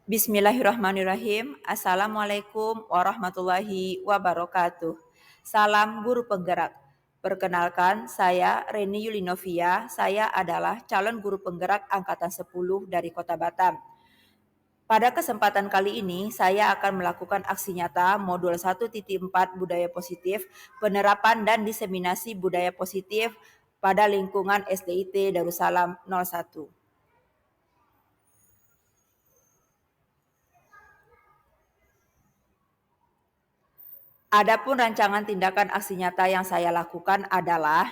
Bismillahirrahmanirrahim. Assalamualaikum warahmatullahi wabarakatuh. Salam guru penggerak. Perkenalkan, saya Reni Yulinovia. Saya adalah calon guru penggerak angkatan 10 dari Kota Batam. Pada kesempatan kali ini, saya akan melakukan aksi nyata modul 1.4 budaya positif, penerapan dan diseminasi budaya positif pada lingkungan SDIT Darussalam 01. Adapun rancangan tindakan aksi nyata yang saya lakukan adalah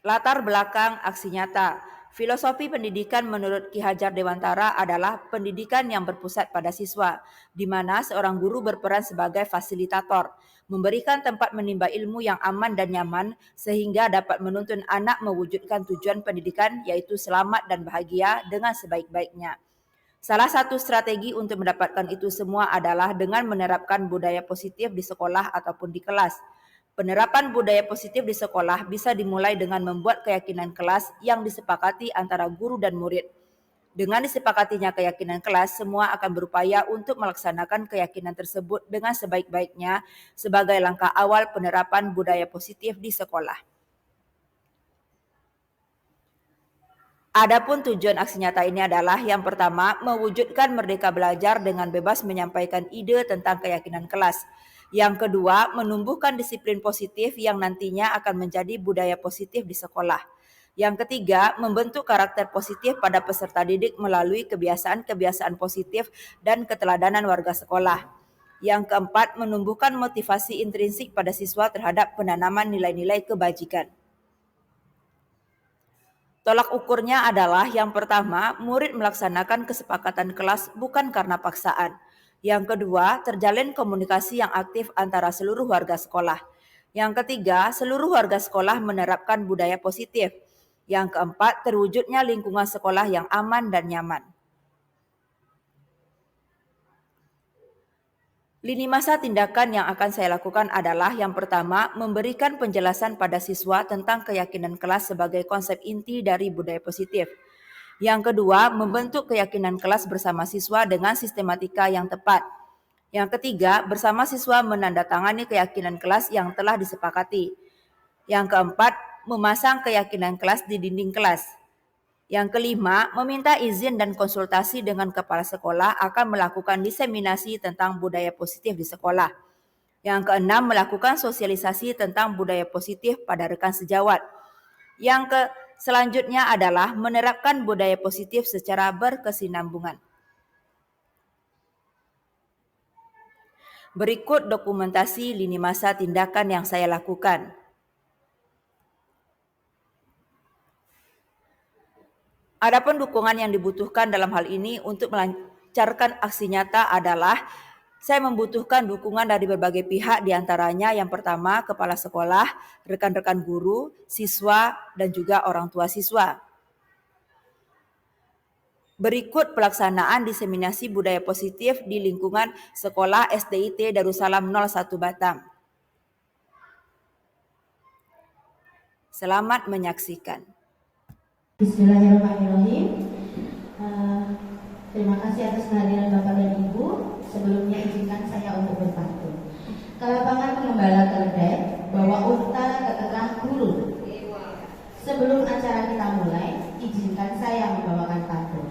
latar belakang aksi nyata. Filosofi pendidikan menurut Ki Hajar Dewantara adalah pendidikan yang berpusat pada siswa, di mana seorang guru berperan sebagai fasilitator, memberikan tempat menimba ilmu yang aman dan nyaman, sehingga dapat menuntun anak mewujudkan tujuan pendidikan yaitu selamat dan bahagia dengan sebaik-baiknya. Salah satu strategi untuk mendapatkan itu semua adalah dengan menerapkan budaya positif di sekolah ataupun di kelas. Penerapan budaya positif di sekolah bisa dimulai dengan membuat keyakinan kelas yang disepakati antara guru dan murid. Dengan disepakatinya keyakinan kelas, semua akan berupaya untuk melaksanakan keyakinan tersebut dengan sebaik-baiknya sebagai langkah awal penerapan budaya positif di sekolah. Adapun tujuan aksi nyata ini adalah yang pertama, mewujudkan merdeka belajar dengan bebas menyampaikan ide tentang keyakinan kelas. Yang kedua, menumbuhkan disiplin positif yang nantinya akan menjadi budaya positif di sekolah. Yang ketiga, membentuk karakter positif pada peserta didik melalui kebiasaan-kebiasaan positif dan keteladanan warga sekolah. Yang keempat, menumbuhkan motivasi intrinsik pada siswa terhadap penanaman nilai-nilai kebajikan. Tolak ukurnya adalah yang pertama, murid melaksanakan kesepakatan kelas bukan karena paksaan. Yang kedua, terjalin komunikasi yang aktif antara seluruh warga sekolah. Yang ketiga, seluruh warga sekolah menerapkan budaya positif. Yang keempat, terwujudnya lingkungan sekolah yang aman dan nyaman. Lini masa tindakan yang akan saya lakukan adalah yang pertama, memberikan penjelasan pada siswa tentang keyakinan kelas sebagai konsep inti dari budaya positif. Yang kedua, membentuk keyakinan kelas bersama siswa dengan sistematika yang tepat. Yang ketiga, bersama siswa menandatangani keyakinan kelas yang telah disepakati. Yang keempat, memasang keyakinan kelas di dinding kelas. Yang kelima, meminta izin dan konsultasi dengan kepala sekolah akan melakukan diseminasi tentang budaya positif di sekolah. Yang keenam, melakukan sosialisasi tentang budaya positif pada rekan sejawat. Yang selanjutnya adalah menerapkan budaya positif secara berkesinambungan. Berikut dokumentasi lini masa tindakan yang saya lakukan. Adapun dukungan yang dibutuhkan dalam hal ini untuk melancarkan aksi nyata adalah saya membutuhkan dukungan dari berbagai pihak, diantaranya yang pertama kepala sekolah, rekan-rekan guru, siswa, dan juga orang tua siswa. Berikut pelaksanaan diseminasi budaya positif di lingkungan sekolah SDIT Darussalam 01 Batam. Selamat menyaksikan. Bismillahirrahmanirrahim. Terima kasih atas kehadiran Bapak dan Ibu. Sebelumnya izinkan saya untuk berpantun. Kelapangan pengembala keledai, bawa unta ke tengah gurun. Sebelum acara kita mulai, izinkan saya membawakan pantun.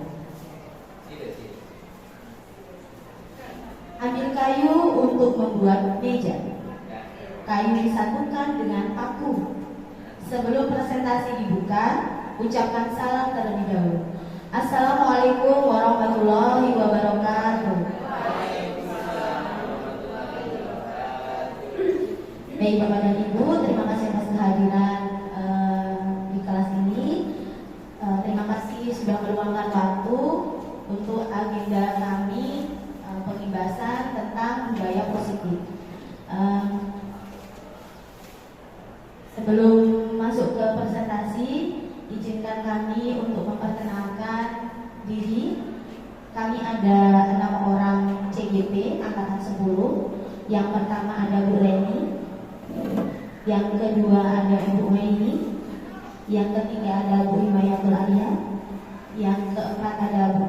Ambil kayu untuk membuat meja. Kayu disatukan dengan paku. Sebelum presentasi dibuka, ucapkan salam terlebih dahulu. Assalamualaikum warahmatullahi wabarakatuh. Baik Bapak dan Ibu, terima kasih atas kehadiran di kelas ini. Terima kasih sudah meluangkan waktu untuk agenda kami pengibasan tentang budaya positif. Sebelum masuk ke presentasi, izinkan kami untuk memperkenalkan diri. Kami ada 6 orang CGP angkatan 10. Yang pertama ada Bu Reni, yang kedua ada Ibu Meini, yang ketiga ada Bu Himayatul Alia, yang keempat ada Bu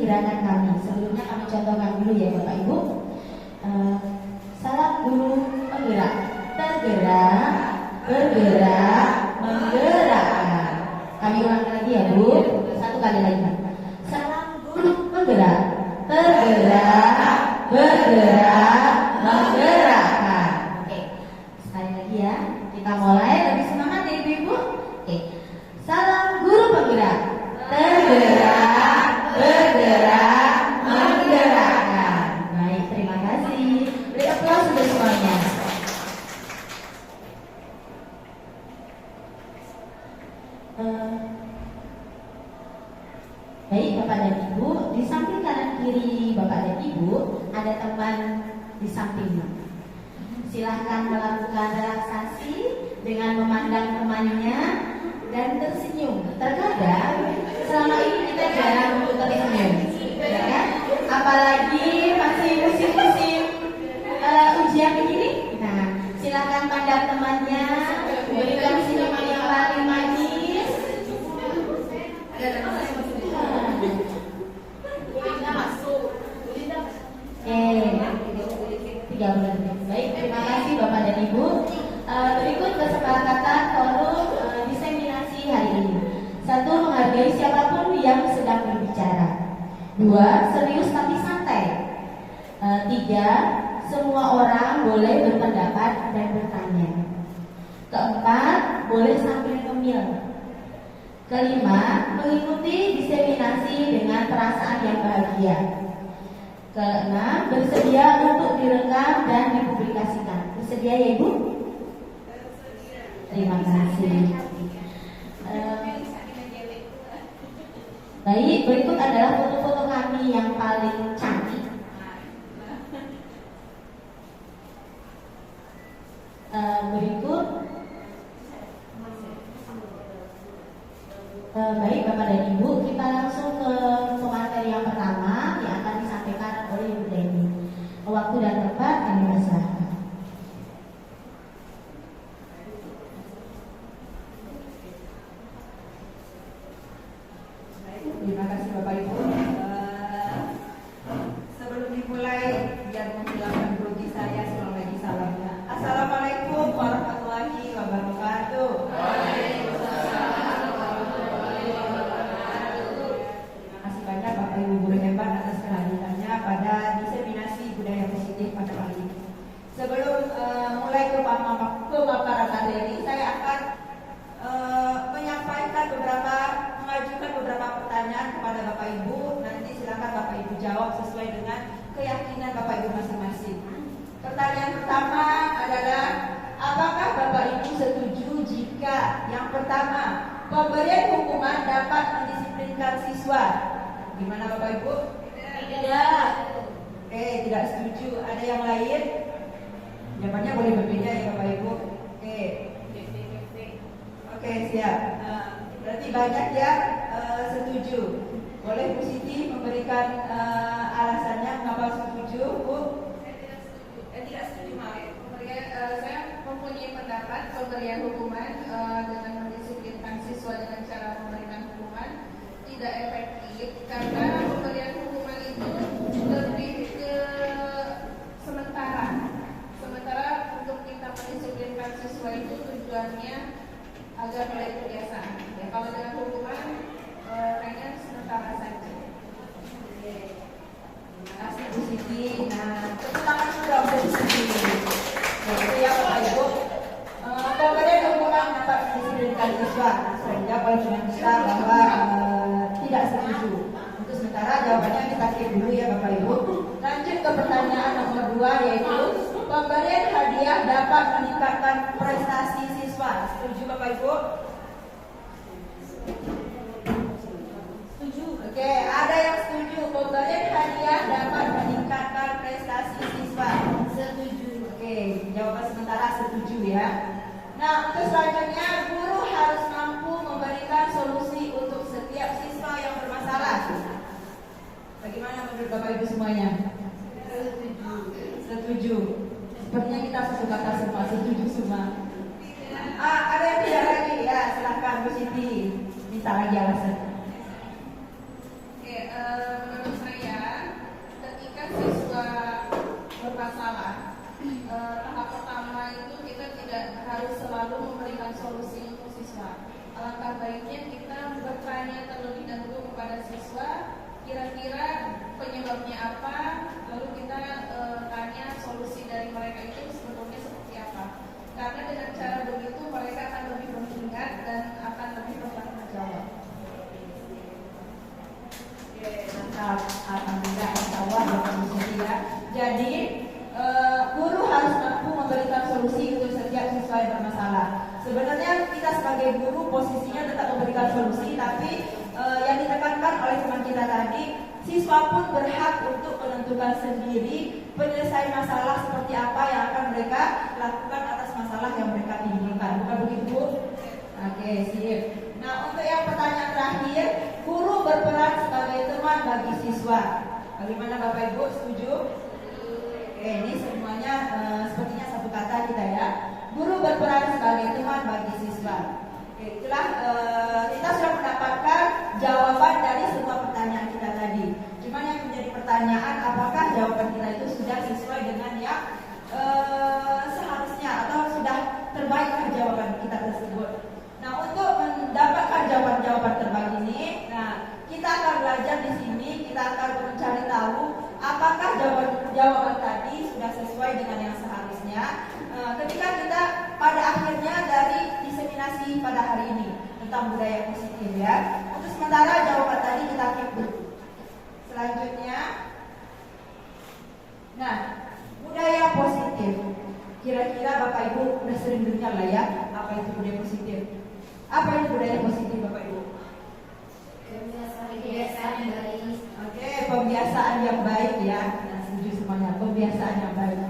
gerakan kami. Sebelumnya kami contohkan dulu ya Bapak Ibu. Salam guru penggerak. Tergerak, bergerak, menggerakkan. Kami ulang lagi ya Bu. Satu kali lagi. Salam guru penggerak. Tergerak, bergerak, menggerakkan. Oke, sekali lagi ya. Kita mulai lebih semangat ya Ibu. Oke, salam guru penggerak. Tergerak, bergerak, menggerakkan. Baik, terima kasih. Beri aplaus untuk semuanya. Baik Bapak dan Ibu, di samping kanan kiri Bapak dan Ibu ada teman di sampingnya. Silahkan melakukan relaksasi dengan memandang temannya dan tersenyum. Terkadang selama ini kita jarang untuk tersenyum, ya kan? Apalagi masih musim-musim ujian begini. Nah, silahkan pandang temannya, berikan senyuman yang paling manis. Tiga bulan. Baik, terima kasih Bapak dan Ibu. Berikut kesepakatan forum diseminasi hari ini. 1. Menghargai siapapun yang sedang berbicara. 2. Serius tapi santai. 3. Semua orang boleh berpendapat dan bertanya. 4. Boleh sambil ngemil. 5. Mengikuti diseminasi dengan perasaan yang bahagia. 6. Bersedia untuk direkam dan dipublikasikan. Bersedia ya Ibu? Terima kasih. Baik, berikut adalah foto-foto kami yang paling cantik. Berikut. Baik Bapak dan Ibu, kita langsung ke pemateri yang pertama yang akan disampaikan oleh Ibu Deni. Waktu dan tempat kami persilahkan. Terima kasih Bapak Ibu. Sebelum dimulai, biar menghilangkan grogi saya, sekali lagi salamnya. Assalamualaikum warahmatullahi wabarakatuh. Terima kasih banyak Bapak Ibu guru hebat atas kehadirannya pada diseminasi budaya positif pada kali ini. Sebelum mulai ke pemaparan materi, saya akan mengajukan beberapa pertanyaan kepada Bapak Ibu. Nanti silakan Bapak Ibu jawab sesuai dengan keyakinan Bapak Ibu masing-masing. Pertanyaan pertama adalah, apakah Bapak Ibu setuju jika yang pertama, pemberian hukuman dapat mendisiplinkan siswa? Gimana Bapak Ibu? Tidak. Oke, tidak setuju. Ada yang lain? Jawabannya boleh berbeda ya Bapak Ibu. Oke, siap. Berarti banyak yang setuju. Boleh Bu Siti memberikan alasannya mengapa setuju, Bu? Saya tidak setuju, Mak. Saya mempunyai pendapat pemberian hukuman dengan mendisiplinkan siswa dengan cara memberikan hukuman tidak efektif karena pemberian hukuman itu lebih ke sementara. Sementara untuk kita mendisiplinkan siswa itu tujuannya agar mulai kebiasaan. Ya, kalau dengan hukuman hanya sementara saja. Terima kasih Bu Siti. Nah, tepuk tangan sudah Bu Siti. Itu ya Bapak Ibu. Pemberian hukuman dapat mendisiplinkan siswa. Saya jawab dengan besar bahwa tidak setuju. Untuk sementara jawabannya kita skip dulu ya Bapak Ibu. Lanjut ke pertanyaan nomor 2, yaitu pemberian hadiah dapat meningkatkan prestasi siswa. Setuju Bapak Ibu? Setuju. Oke, ada yang setuju pemberian hadiah dapat meningkatkan prestasi siswa. Setuju. Oke, jawaban sementara setuju ya. Nah, untuk selanjutnya, guru harus mampu memberikan solusi untuk setiap siswa yang bermasalah. Bagaimana menurut Bapak Ibu semuanya? Setuju. Setuju. Sepertinya kita sesuka semua, setuju semua. Ada yang tidak lagi? Ya, silahkan Bu Siti. Minta lagi alasan. Menurut masalah, tahap pertama itu kita tidak harus selalu memberikan solusi untuk siswa. Alangkah baiknya kita bertanya terlebih dahulu kepada siswa, kira-kira penyebabnya apa, lalu kita tanya solusi dari mereka itu sebetulnya seperti apa. Karena dengan cara begitu mereka akan lebih mengingat dan akan lebih bertanggung jawab. Oke, mantap. Alhamdulillah, insya Allah berfungsi ya. Jadi guru harus mampu memberikan solusi untuk setiap siswa yang bermasalah. Sebenarnya kita sebagai guru posisinya tetap memberikan solusi, tapi yang ditekankan oleh teman kita tadi, siswa pun berhak untuk menentukan sendiri penyelesaian masalah seperti apa yang akan mereka lakukan atas masalah yang mereka timbulkan. Bukan begitu, Bu? Oke, sip. Nah, untuk yang pertanyaan terakhir, guru berperan sebagai teman bagi siswa. Bagaimana Bapak Ibu, setuju? Oke, ini semuanya sepertinya satu kata kita ya. Guru berperan sebagai teman bagi siswa. Oke, itulah kita sudah mendapatkan jawaban dari semua pertanyaan kita tadi. Cuman yang menjadi pertanyaan, apakah jawaban kita itu sudah sesuai dengan yang seharusnya atau sudah terbaikkah jawaban kita tersebut? Nah, untuk mendapatkan jawaban-jawaban terbaik ini, nah kita akan belajar di sini, kita akan mencari tahu apakah jawaban tadi sudah sesuai dengan yang seharusnya. Ketika kita pada akhirnya dari diseminasi pada hari ini tentang budaya positif ya. Untuk sementara jawaban tadi kita keep dulu. Selanjutnya, nah budaya positif. Kira-kira Bapak Ibu udah sering dengar lah ya, apa itu budaya positif? Apa itu budaya positif Bapak Ibu? Kebiasaan yang baik. Oke, pembiasaan yang baik ya. Nah, setuju semuanya, pembiasaan yang baik.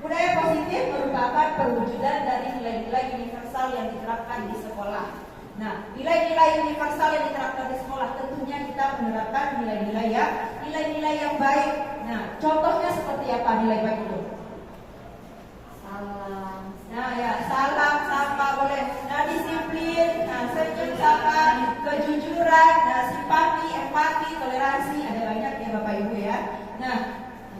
Budaya positif merupakan perwujudan dari nilai-nilai universal yang diterapkan di sekolah. Nah, nilai-nilai universal yang diterapkan di sekolah tentunya kita menerapkan nilai-nilai yang baik. Nah, contohnya seperti apa nilai baik itu? Salam. Nah ya, salam, sapa boleh. Nah, disiplin, nah senyum, sapa, kejujuran, nah simpati, empati, toleransi, ada banyak ya Bapak Ibu ya. Nah,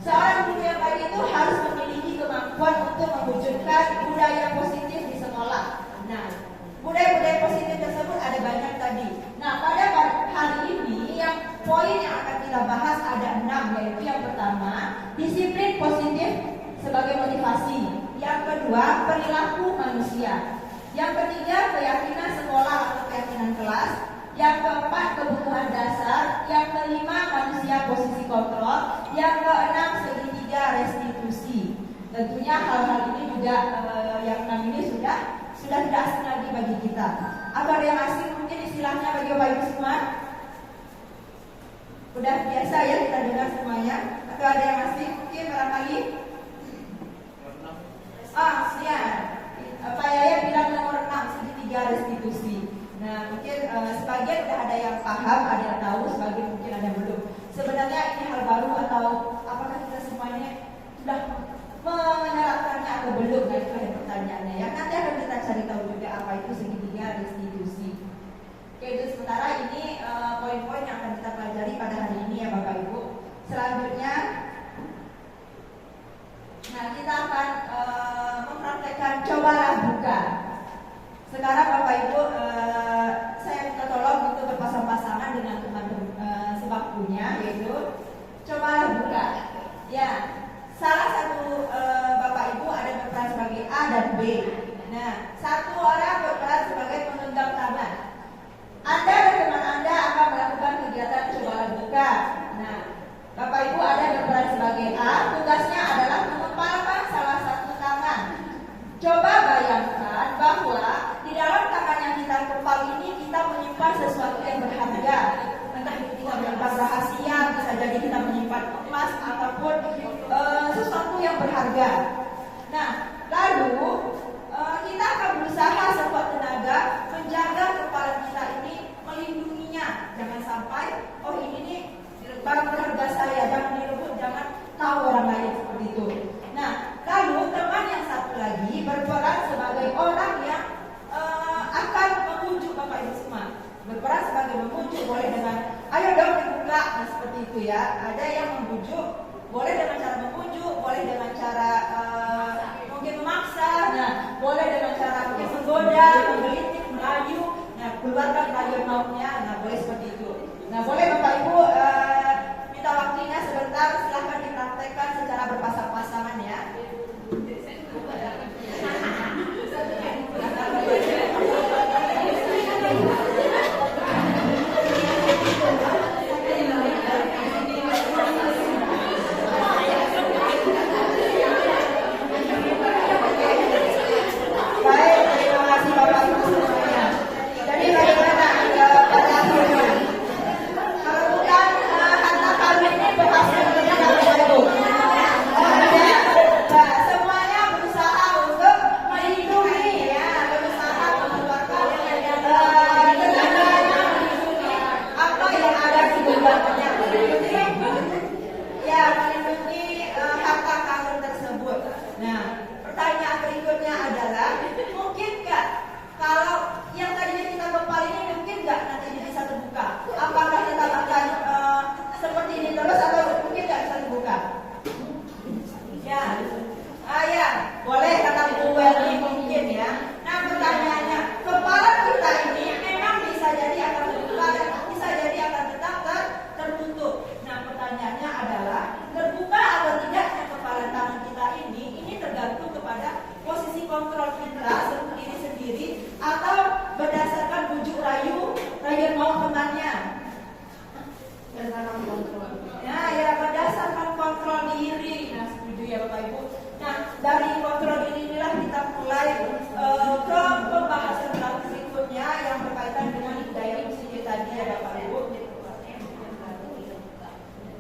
seorang guru yang baik itu harus memiliki kemampuan untuk mewujudkan budaya positif di sekolah. Nah, budaya-budaya positif tersebut ada banyak tadi. Nah, pada hari ini yang poin yang akan kita bahas ada 6, yaitu yang pertama, disiplin positif sebagai motivasi. Yang kedua, perilaku manusia. Yang ketiga, keyakinan sekolah atau keyakinan kelas. Yang keempat, kebutuhan dasar. Yang kelima, manusia posisi kontrol. Yang keenam, segitiga restitusi. Tentunya hal-hal ini juga yang 6 ini sudah tidak asing lagi bagi kita. Apa ada yang asing mungkin istilahnya bagi Bapak Ibu semua? Udah biasa ya kita dengar semuanya. Atau ada yang asing mungkin barangkali? Ya, Pak Yaya bilang nomor 6, segitiga restitusi. Nah, mungkin sebagian sudah ada yang paham, ada yang tahu, sebagian mungkin ada yang belum. Sebenarnya ini hal baru atau apakah kita semuanya sudah menerapkannya atau belum? Nah, itu ada pertanyaannya ya. Nanti akan kita cari tahu juga apa itu segitiga restitusi. Oke, itu sementara ini poin-poin yang akan kita pelajari pada hari ini ya Bapak Ibu. Selanjutnya, nah kita akan mempraktekkan cobalah buka. Sekarang Bapak Ibu, saya minta tolong untuk berpasang-pasangan dengan teman sebangkunya, yaitu cobalah buka. Ya, salah satu Bapak Ibu ada berperan sebagai A dan B. Nah, satu orang berperan sebagai pemegang tangan. Anda dan teman Anda akan melakukan kegiatan cobalah buka. Nah, Bapak Ibu ada berperan sebagai A, tugasnya adalah mengepalkan salah satu tangan. Coba bayangkan bahwa di dalam tangan yang kita kepal ini kita menyimpan sesuatu yang berharga. Entah itu kita menyimpan rahasia, bisa jadi kita menyimpan emas ataupun sesuatu yang berharga. Nah, lalu kita akan berusaha sekuat tenaga menjaga kepala kita ini, melindunginya. Jangan sampai, oh ini nih barang berharga saya, jangan direbut, jangan tahu orang lain seperti itu. Nah, lalu teman yang satu lagi berperan sebagai orang yang akan memujuk Bapak Ibu semua. Berperan sebagai memujuk, boleh dengan ayo dong dibuka, nah seperti itu ya. Ada yang membujuk Boleh dengan cara membujuk, boleh dengan cara mungkin memaksa, nah boleh dengan cara mungkin menggoda, menggelitik, merayu, nah keluarkan rayuan mautnya, nah boleh seperti itu. Nah boleh Bapak Ibu minta waktunya sebentar, silahkan dipraktekkan secara berpasang-pasangan ya. Baik, terima kasih Bapak Ibu semuanya. Jadi bagaimana pada akhirnya? Kalau bukan harta karun ini berhasil menjadi Bapak Ibu. Nah, semuanya berusaha untuk melindungi ya, berusaha mengeluarkan tenaganya, melindungi apa yang ada di genggamannya, ya melindungi harta karun tersebut. Nah, pertanyaan berikutnya adalah, mungkin nggak kalau yang tadinya kita kepal ini mungkin nggak nanti bisa terbuka? Apakah kita akan seperti ini terus atau mungkin nggak bisa terbuka? Ya, ya, boleh kata Bu Welly mungkin ya. Nah pertanyaannya, kepala kita ini memang bisa jadi akan terbuka dan bisa jadi akan tetap tertutup. Nah pertanyaannya adalah, terbuka atau tidaknya kepala tangan kita ini tergantung kepada posisi kontrol kita sendiri atau berdasarkan bujuk rayuan mau temannya. Berdasarkan kontrol. Ya, berdasarkan kontrol diri. Nah, setuju ya Bapak Ibu. Nah, dari kontrol diri inilah kita mulai ke pembahasan berikutnya yang berkaitan dengan daya positif tadi ya Bapak Ibu.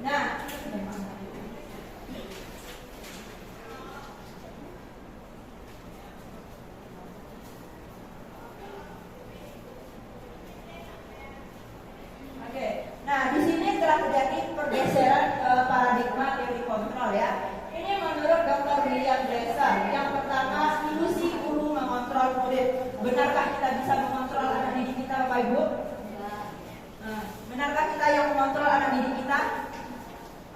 Nah, oke. Nah, di sini telah terjadi pergeseran paradigma teori kontrol ya. Ini menurut Dr. William Glasser. Yang pertama, ilusi guru mengontrol murid. Benarkah kita bisa mengontrol anak didik kita, Bapak Ibu? Nah, benarkah kita yang mengontrol anak didik kita?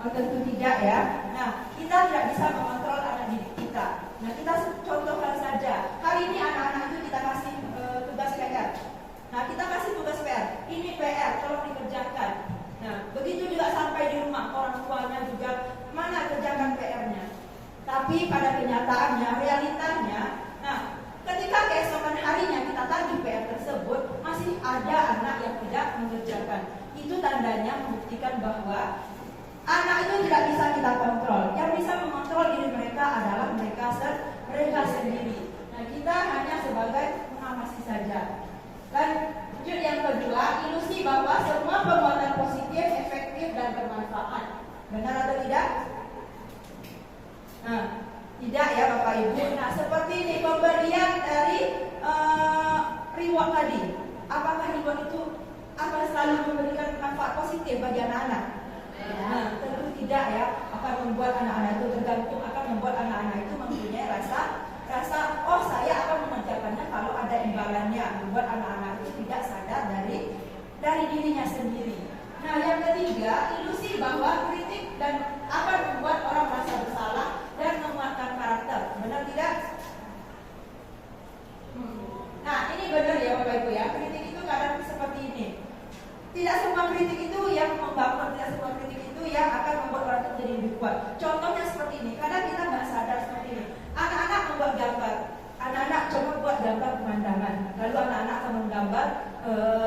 Tentu tidak ya. Nah, kita tidak bisa mengontrol anak didik kita. Nah, kita contohkan saja. Hari ini anak-anak itu kita kasih tugas PR. Nah, kita kasih tugas PR. Ini PR, tolong dikerjakan. Nah, begitu juga sampai di rumah, orang tuanya juga, mana kerjakan PR-nya. Tapi pada kenyataannya, realitanya, nah, ketika keesokan harinya kita tagih PR tersebut, masih ada anak yang tidak mengerjakan. Itu tandanya membuktikan bahwa anak itu tidak bisa kita kontrol. Yang bisa mengontrol diri mereka adalah mereka sendiri. Nah, kita hanya sebagai mengawasi saja. Dan wujud yang kedua, ilusi bahwa semua perbuatan positif, efektif, dan bermanfaat. Benar atau tidak? Nah, tidak ya Bapak Ibu. Nah, seperti ini pemberian dari reward tadi. Apakah reward itu akan selalu memberikan manfaat positif bagi anak-anak? Nah, tentu tidak ya. Akan membuat anak-anak itu tergantung, akan membuat anak-anak itu mempunyai rasa oh saya akan mengerjakannya kalau ada imbalannya, membuat anak-anak itu tidak sadar dari dirinya sendiri. Nah, yang ketiga, ilusi bahwa kritik dan akan membuat orang merasa bersalah dan menguatkan karakter. Benar tidak? Nah, ini benar ya Bapak Ibu ya. Kritik itu kadang seperti ini. Tidak semua kritik itu yang membangun, tidak semua kritik itu yang akan membuat orang itu menjadi lebih kuat. Contohnya seperti ini. Kadang kita nggak sadar seperti ini. Anak-anak membuat gambar. Anak-anak coba buat gambar pemandangan. Lalu anak-anak akan menggambar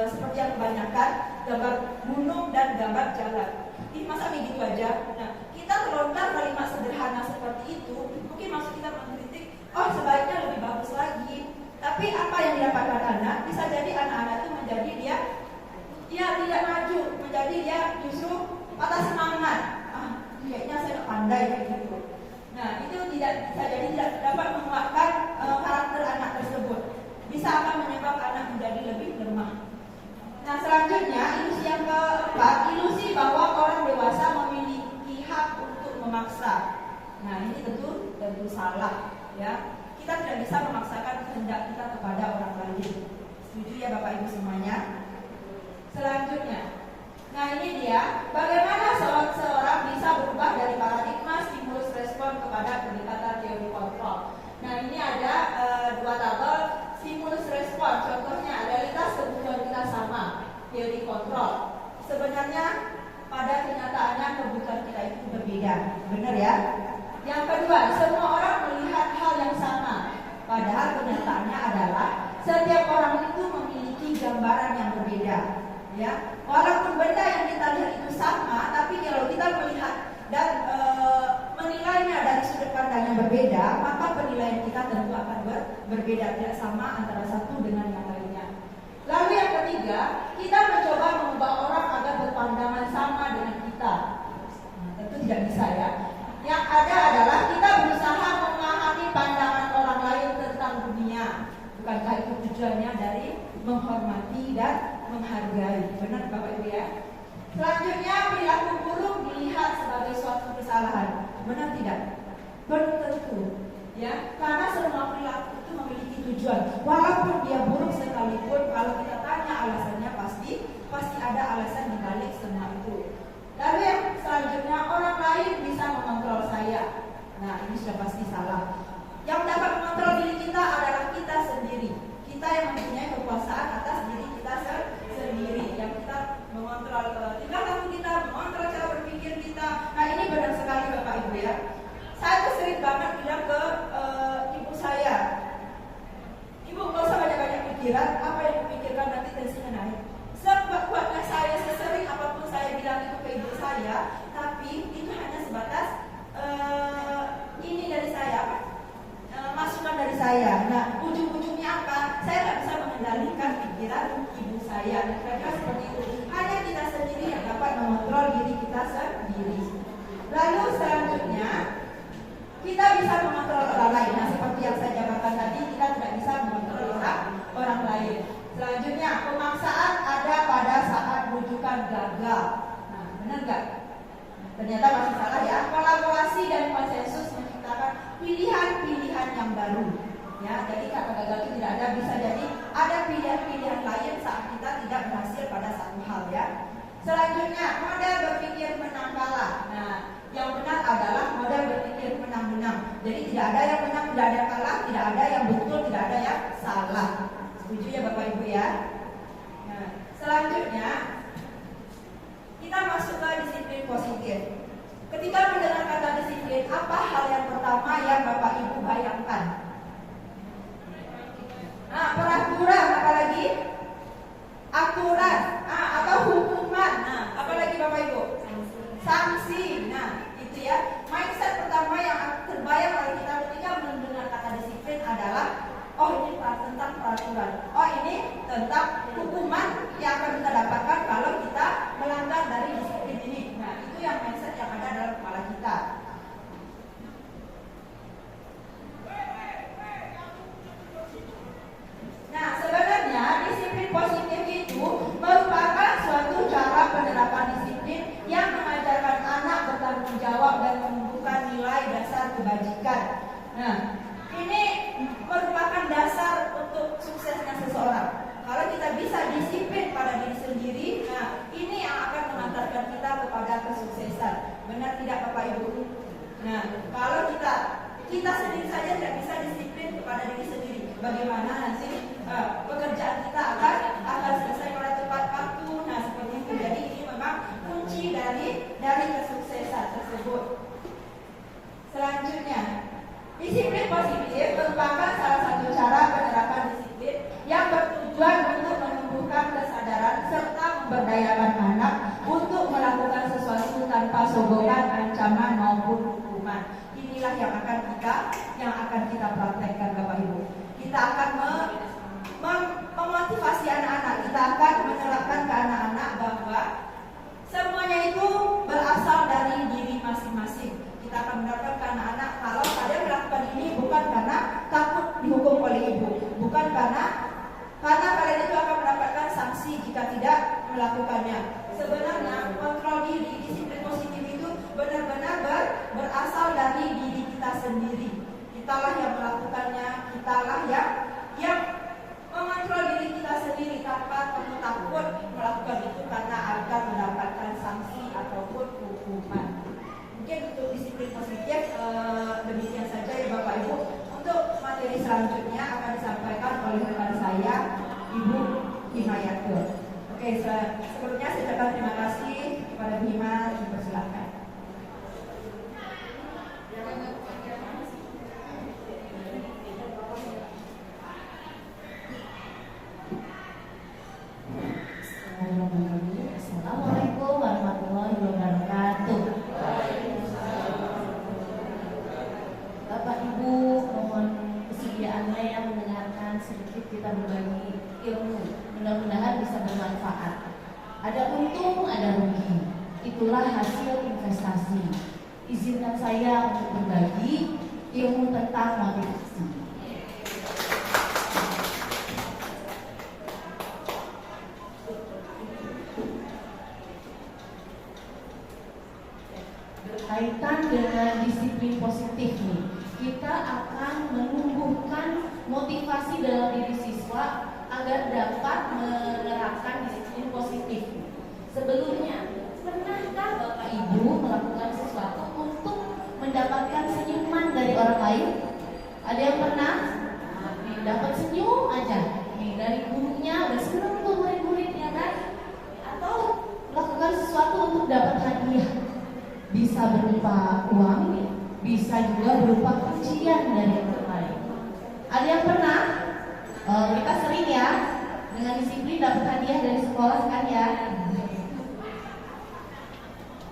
seperti yang kebanyakan, gambar gunung dan gambar jalan. Ini masa begitu aja. Nah, kita terlontar kalimat sederhana seperti itu, mungkin maksud kita mengkritik, oh sebaiknya lebih bagus lagi. Tapi apa yang didapatkan anak, bisa jadi anak-anak itu menjadi dia tidak maju, menjadi dia justru patah semangat. Kayaknya saya tidak pandai kayak gitu. Nah, itu tidak bisa jadi tidak dapat menguatkan karakter anak tersebut. Bisa akan menyebabkan anak menjadi lebih lemah. Nah, selanjutnya ilusi yang keempat, ilusi bahwa orang dewasa memiliki hak untuk memaksa. Nah, ini tentu salah ya. Kita tidak bisa memaksakan kehendak kita kepada orang lain. Setuju ya Bapak Ibu semuanya? Selanjutnya, Nah ini dia, bagaimana seorang bisa berubah dari paradigma stimulus respon kepada pendekatan teori kontrol. Nah ini ada dua tabel stimulus respon. Contohnya realitas kebutuhan kita sama, teori kontrol. Sebenarnya pada kenyataannya kebutuhan kita itu berbeda, benar ya? Yang kedua, semua orang melihat hal yang sama, padahal kenyataannya adalah setiap orang itu memiliki gambaran yang berbeda. Ya, walaupun benda yang kita lihat itu sama, tapi kalau kita melihat dan menilainya dari sudut pandang yang berbeda, maka penilaian kita tentu akan berbeda, tidak sama antara satu dengan yang lainnya. Lalu yang ketiga, kita mencoba mengubah orang agar berpandangan sama dengan kita. Nah, tentu tidak bisa ya. Yang ada adalah kita berusaha memahami pandangan orang lain tentang dunia. Bukankah itu tujuannya dari menghormati dan menghargai? Benar Bapak Ibu ya? Selanjutnya, perilaku buruk dilihat sebagai suatu kesalahan. Benar tidak? Belum tentu. Ya, karena semua perilaku itu memiliki tujuan. Walaupun dia buruk sekalipun, kalau kita tanya alasannya pasti ada alasan di balik semua itu. Lalu yang selanjutnya, orang lain bisa mengontrol saya. Nah, ini sudah pasti salah. Yang dapat mengontrol diri kita adalah kita sendiri. Kita yang mempunyai kekuasaan atas diri kita sendiri. Yang kita mengontrol tingkah laku kita, mengontrol cara berpikir kita. Nah, ini benar sekali Bapak Ibu ya. Saya tuh sering banget bilang ke ibu saya, ibu nggak usah banyak-banyak pikiran, apa yang dipikirkan nanti tensinya naik. Sebuatnya saya sesering apapun saya bilang itu ke ibu saya, tapi itu hanya sebatas ini dari saya, masukan dari saya. Nah, ujung-ujungnya apa? Saya nggak bisa mengendalikan pikiran ibu saya. Kira-kira seperti itu. Hanya kita sendiri yang dapat mengontrol diri kita sendiri. Lalu selanjutnya, kita bisa mengontrol orang lain. Nah, seperti yang saya jabarkan tadi, kita tidak bisa mengontrol orang lain. Selanjutnya, pemaksaan ada pada saat rujukan gagal. Nah, benar nggak? Ternyata masih salah ya. Kolaborasi dan konsensus menciptakan pilihan-pilihan yang baru. Ya, jadi kata gagal itu tidak ada, bisa jadi ada pilihan-pilihan lain saat kita tidak berhasil pada satu hal ya. Selanjutnya, model berpikir menang kalah. Nah, yang benar adalah model berpikir menang-menang. Jadi tidak ada yang menang, tidak ada yang kalah, tidak ada yang betul, tidak ada yang salah. Setuju ya Bapak Ibu ya? Nah, selanjutnya kita masuk ke disiplin positif. Ketika mendengar kata disiplin, apa hal yang pertama yang Bapak Ibu bayangkan? Nah, peraturan, apalagi? Aturan, atau hukuman. Nah, apalagi Bapak Ibu? Sanksi. Nah, itu ya. Mindset pertama yang terbayang oleh kita ketika mendengar kata disiplin adalah, oh ini tentang peraturan. Oh ini tentang hukuman yang akan kita dapatkan kalau kita melanggar dari disiplin ini. Nah, itu yang mindset yang ada dalam kepala kita. Nah, sebenarnya disiplin positif itu merupakan suatu cara penerapan disiplin yang mengajarkan anak bertanggung jawab dan menumbuhkan nilai dasar kebajikan. Nah, ini merupakan dasar untuk suksesnya seseorang. Kalau kita bisa disiplin pada diri sendiri, nah ini yang akan mengantarkan kita kepada kesuksesan. Benar tidak Bapak Ibu? Nah, kalau kita sendiri saja tidak bisa disiplin kepada diri sendiri, bagaimana nanti pekerjaan kita akan selesai pada tepat waktu. Nah, seperti itu. Jadi ini memang kunci dari kesuksesan tersebut. Selanjutnya, disiplin positif merupakan salah satu cara penerapan disiplin yang bertujuan untuk menumbuhkan kesadaran serta memberdayakan anak untuk melakukan sesuatu tanpa sogokan, ancaman maupun hukuman. Inilah yang akan kita praktekkan Bapak Ibu. Kita akan memotivasi anak-anak, kita akan menerapkan ke anak-anak bahwa semuanya itu berasal dari diri masing-masing. Kita akan menerapkan ke anak-anak kalau kalian melakukan ini bukan karena takut dihukum oleh ibu, bukan karena kalian itu akan mendapatkan sanksi jika tidak melakukannya. Sebenarnya kontrol diri, disiplin positif itu benar-benar berasal dari diri kita sendiri. Kitalah yang melakukannya, kitalah yang mengontrol diri kita sendiri tanpa perlu takut melakukan itu karena akan mendapatkan Oke, sebelumnya saya ucapkan terima kasih kepada Bima, dipersilakan. Assalamualaikum warahmatullahi wabarakatuh. Bapak Ibu, mohon kesediaannya yang mendengarkan sedikit kita berbagi ilmu. Mudah-mudahan bisa bermanfaat. Ada untung, ada rugi. Itulah hasil investasi. Izinkan saya untuk berbagi ilmu tentang motivasi. Berkaitan dengan disiplin positif nih, kita akan menumbuhkan motivasi dalam diri siswa agar dapat menerapkan disiplin positif. Sebelumnya, pernahkah Bapak Ibu melakukan sesuatu untuk mendapatkan senyuman dari orang lain? Ada yang pernah? Nih, dapat senyum aja. Nih, dari gurunya udah seneng tuh murid-muridnya kan? Atau melakukan sesuatu untuk dapat hadiah. Bisa berupa uang, bisa juga berupa pujian dari orang lain. Ada yang pernah? Kita sering ya dengan disiplin dapat hadiah dari sekolah kan ya.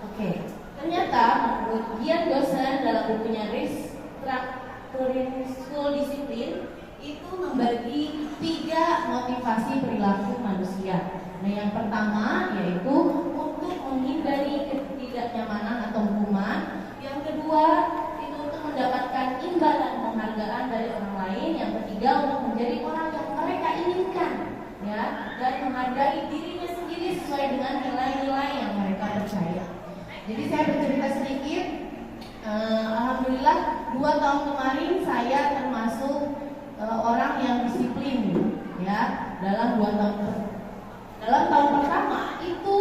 Oke, ternyata menurut Gian dosen dalam bukunya Restructuring School Discipline itu membagi 3 motivasi perilaku manusia. Nah, yang pertama yaitu untuk menghindari ketidaknyamanan atau hukuman. Yang kedua itu untuk mendapatkan imbalan penghargaan dari orang lain. Yang ketiga untuk menjadi orang yang mereka inginkan, ya, dan menghargai dirinya sendiri sesuai dengan nilai-nilai yang mereka percaya. Jadi saya bercerita sedikit. Alhamdulillah 2 tahun kemarin saya termasuk orang yang disiplin, ya, dalam 2 tahun. Dalam tahun pertama itu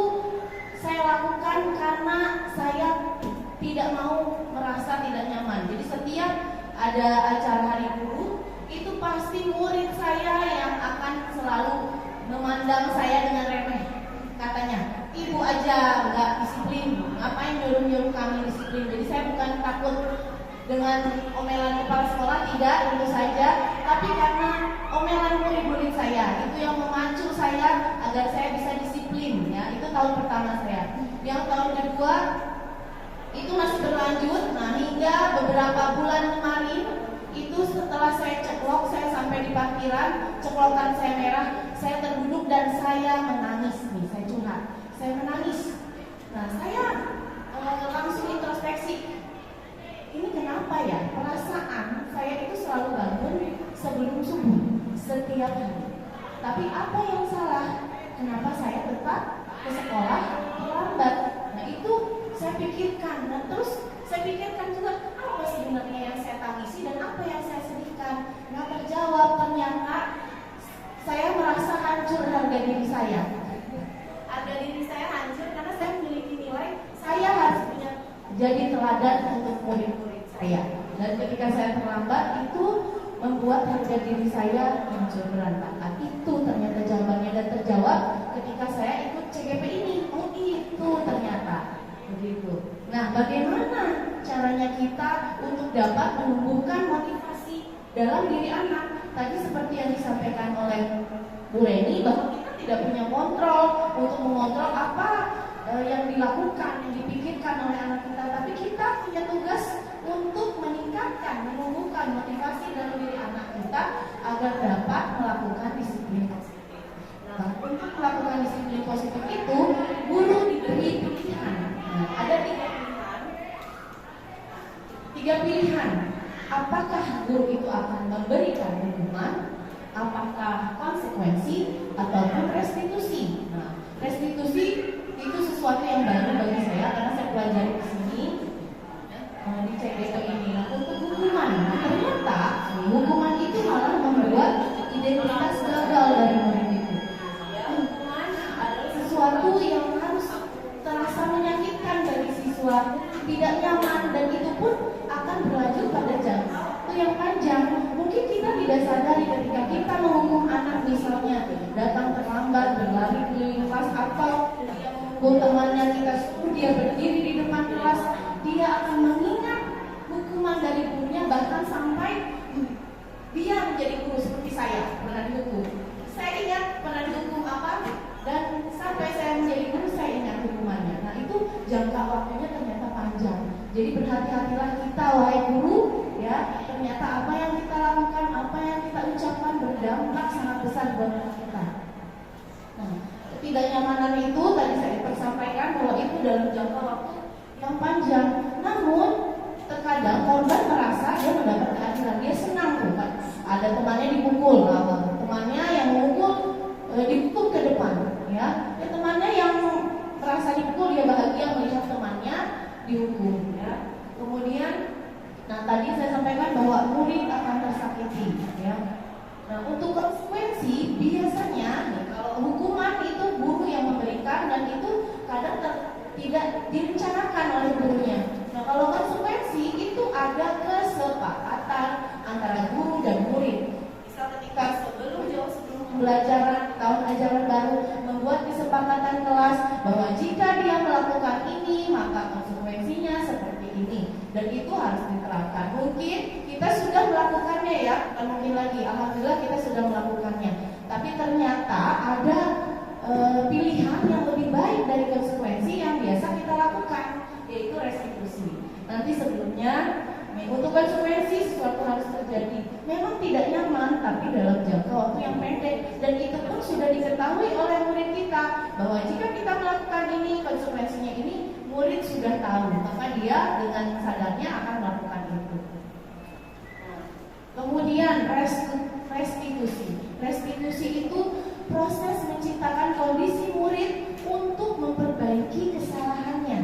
saya lakukan karena saya tidak mau merasa tidak nyaman. Jadi setiap ada acara hari guru, itu pasti murid saya yang akan selalu memandang saya dengan remeh. Katanya, ibu aja nggak disiplin, ngapain nyuruh-nyuruh kami disiplin. Jadi saya bukan takut dengan omelan kepala sekolah, tidak, tentu saja, tapi karena omelan murid-murid saya itu yang memacu saya agar saya bisa disiplin, ya. Itu tahun pertama saya. Yang tahun kedua itu masih berlanjut. Nah, hingga beberapa bulan kemarin itu setelah saya ceklok, saya sampai di parkiran, ceklokan saya merah, saya terduduk dan saya menangis nih, saya curhat, saya menangis. Nah, saya langsung introspeksi. Ini kenapa ya? Perasaan saya itu selalu bangun sebelum subuh setiap hari. Tapi apa yang salah? Kenapa saya tetap ke sekolah terlambat? Nah, itu saya pikirkan. Dan terus saya pikirkan juga apa sebenarnya yang saya tangisi dan apa yang saya sedihkan. Nggak terjawab. Ternyata saya merasa hancur harga diri saya. Harga diri saya hancur karena saya memiliki nilai saya harus punya jadi teladan untuk murid-murid saya. Dan ketika saya terlambat itu membuat harga diri saya hancur berantakan. Itu ternyata jawabannya, dan terjawab ketika saya ikut CGP ini. Oh, itu ternyata begitu. Nah, bagaimana caranya kita untuk dapat menumbuhkan motivasi dalam diri anak? Tadi seperti yang disampaikan oleh Bu Reni, bahwa kita tidak punya kontrol untuk mengontrol apa yang dilakukan, yang dipikirkan oleh anak kita, tapi kita punya tugas untuk meningkatkan, menumbuhkan motivasi dalam diri anak kita agar dapat melakukan disiplin positif. Nah, untuk melakukan disiplin positif itu, guru diberi pilihan. Nah, ada 3 pilihan. Apakah guru itu akan memberikan hukuman, apakah konsekuensi, ataupun restitusi. Nah, restitusi itu sesuatu yang baru bagi saya karena saya pelajari di sini di CGP ini. Nah, untuk hukuman, ternyata hukuman itu malah membuat identitas gagal dari murid itu. Hukuman adalah sesuatu yang harus terasa menyakitkan bagi siswa, tidak nyaman, dan itu pun akan berlanjut pada jangka waktu yang panjang. Mungkin kita tidak sadari ketika kita menghukum anak, misalnya datang terlambat, berlari lari keliling kelas, atau dia memukul temannya, kita suruh dia berdiri di depan kelas, dia akan mengingat hukuman dari gurunya, bahkan sampai dia menjadi guru seperti saya, pernah dihukum. Saya ingat pernah dihukum apa, dan sampai saya menjadi guru saya ingat hukumannya. Nah itu jangka waktunya ternyata panjang. Jadi berhati-hatilah kita wahai guru, ya, ternyata apa yang kita lakukan, apa yang kita ucapkan berdampak sangat besar buat anak kita. Nah, ketidaknyamanan itu tadi saya sampaikan bahwa itu dalam jangka waktu yang panjang. Namun terkadang korban merasa dia mendapat keadilan, dia senang tuh kan. Ada temannya dipukul, temannya yang memukul dihukum ke depan, ya. Temannya yang merasa dipukul, dia bahagia melihat temannya dihukum, ya. Kemudian, nah tadi saya sampaikan bahwa murid akan tersakiti, ya. Nah untuk konsekuensi biasanya kalau hukuman itu guru yang memberikan, dan itu kadang tidak direncanakan oleh gurunya. Nah kalau konsekuensi itu ada kesepakatan antara guru dan murid. Misal ketika sebelum pembelajaran tahun ajaran baru membuat kesepakatan kelas bahwa jika dia melakukan ini maka konsekuensinya seperti ini, dan itu harus diterapkan. Mungkin kita sudah melakukannya, ya, bukan mungkin lagi, alhamdulillah kita sudah melakukannya, tapi ternyata ada pilihan yang lebih baik dari konsekuensi yang biasa kita lakukan, yaitu restitusi. Nanti sebelumnya untuk konsekuensi sesuatu harus terjadi, memang tidak nyaman, tapi dalam jangka waktu yang pendek, dan itu pun sudah diketahui oleh murid kita bahwa jika kita melakukan ini konsekuensinya ini, murid sudah tahu, maka dia dengan sadarnya akan melakukan itu. Kemudian restitusi. Restitusi itu proses menciptakan kondisi murid untuk memperbaiki kesalahannya.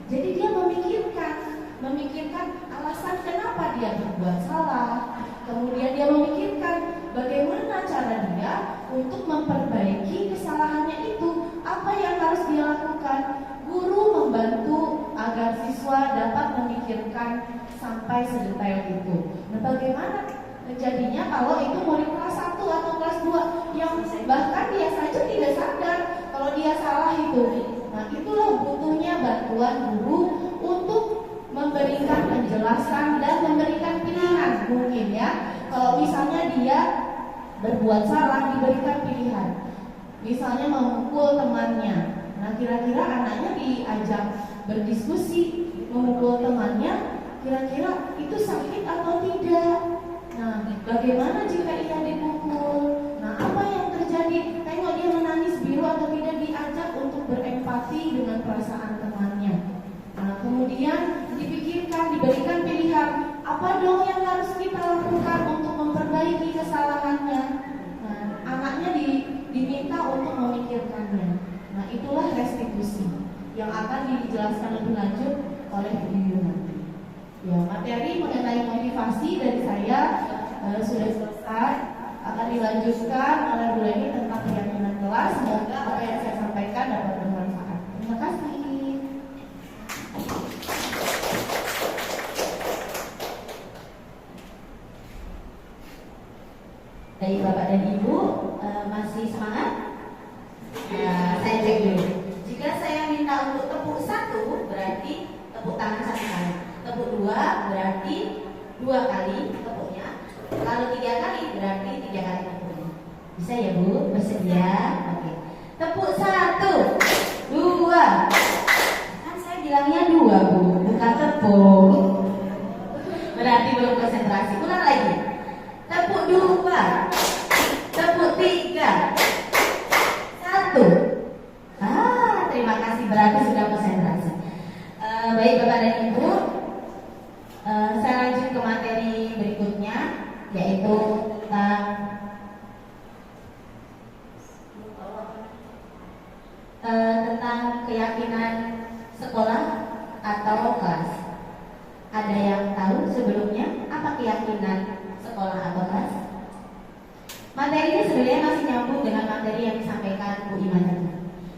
Jadi dia memikirkan alasan kenapa dia berbuat salah. Kemudian dia memikirkan bagaimana cara dia untuk memperbaiki kesalahannya itu, apa yang harus dia lakukan. Guru membantu agar siswa dapat memikirkan sampai sedetail itu. Nah, bagaimana terjadinya kalau itu murid kelas 1 atau kelas 2 yang bahkan dia saja tidak sadar kalau dia salah itu. Nah, itulah butuhnya bantuan guru untuk memberikan penjelasan dan memberikan pilihan. Mungkin, ya, kalau misalnya dia berbuat salah, diberikan pilihan. Misalnya memukul temannya. Nah, kira-kira anaknya diajak berdiskusi, memukul temannya, kira-kira itu sakit atau tidak? Nah, bagaimana jika ia dipukul? Nah, apa yang terjadi? Tengok dia menangis biru atau tidak, diajak untuk berempati dengan perasaan temannya. Nah, kemudian dipikirkan, diberikan pilihan, apa dong yang harus kita lakukan untuk memperbaiki kesalahannya. Nah, anaknya diminta untuk memikirkannya. Nah, itulah restitusi yang akan dijelaskan lebih lanjut oleh Bu Yuna. Ya, materi mengenai motivasi dari saya sudah selesai, akan dilanjutkan oleh Bu Leni tentang keyakinan kelas. Semoga apa yang saya sampaikan dapat bermanfaat. Terima kasih. Baik Bapak dan Ibu, masih semangat? Saya cek dulu. Jika saya minta untuk tepuk 1, berarti tepuk tangan 1 kali. Tepuk 2 berarti 2 kali tepuknya. Kalau 3 kali berarti 3 kali tepuknya. Bisa ya Bu? Bersedia? Oke. Tepuk 1, 2. Kan saya bilangnya 2 Bu, bukan tepuk. Berarti belum konsentrasi. Ulang lagi. Tepuk 2, tepuk 3, 1. Terima kasih, berarti sudah konsentrasi. Baik Bapak dan Ibu, saya lanjut ke materi berikutnya, yaitu tentang keyakinan sekolah atau kelas. Ada yang tahu sebelumnya apa keyakinan sekolah atau kelas? Materi ini sebenarnya masih nyambung dengan materi yang disampaikan Bu Ima tadi,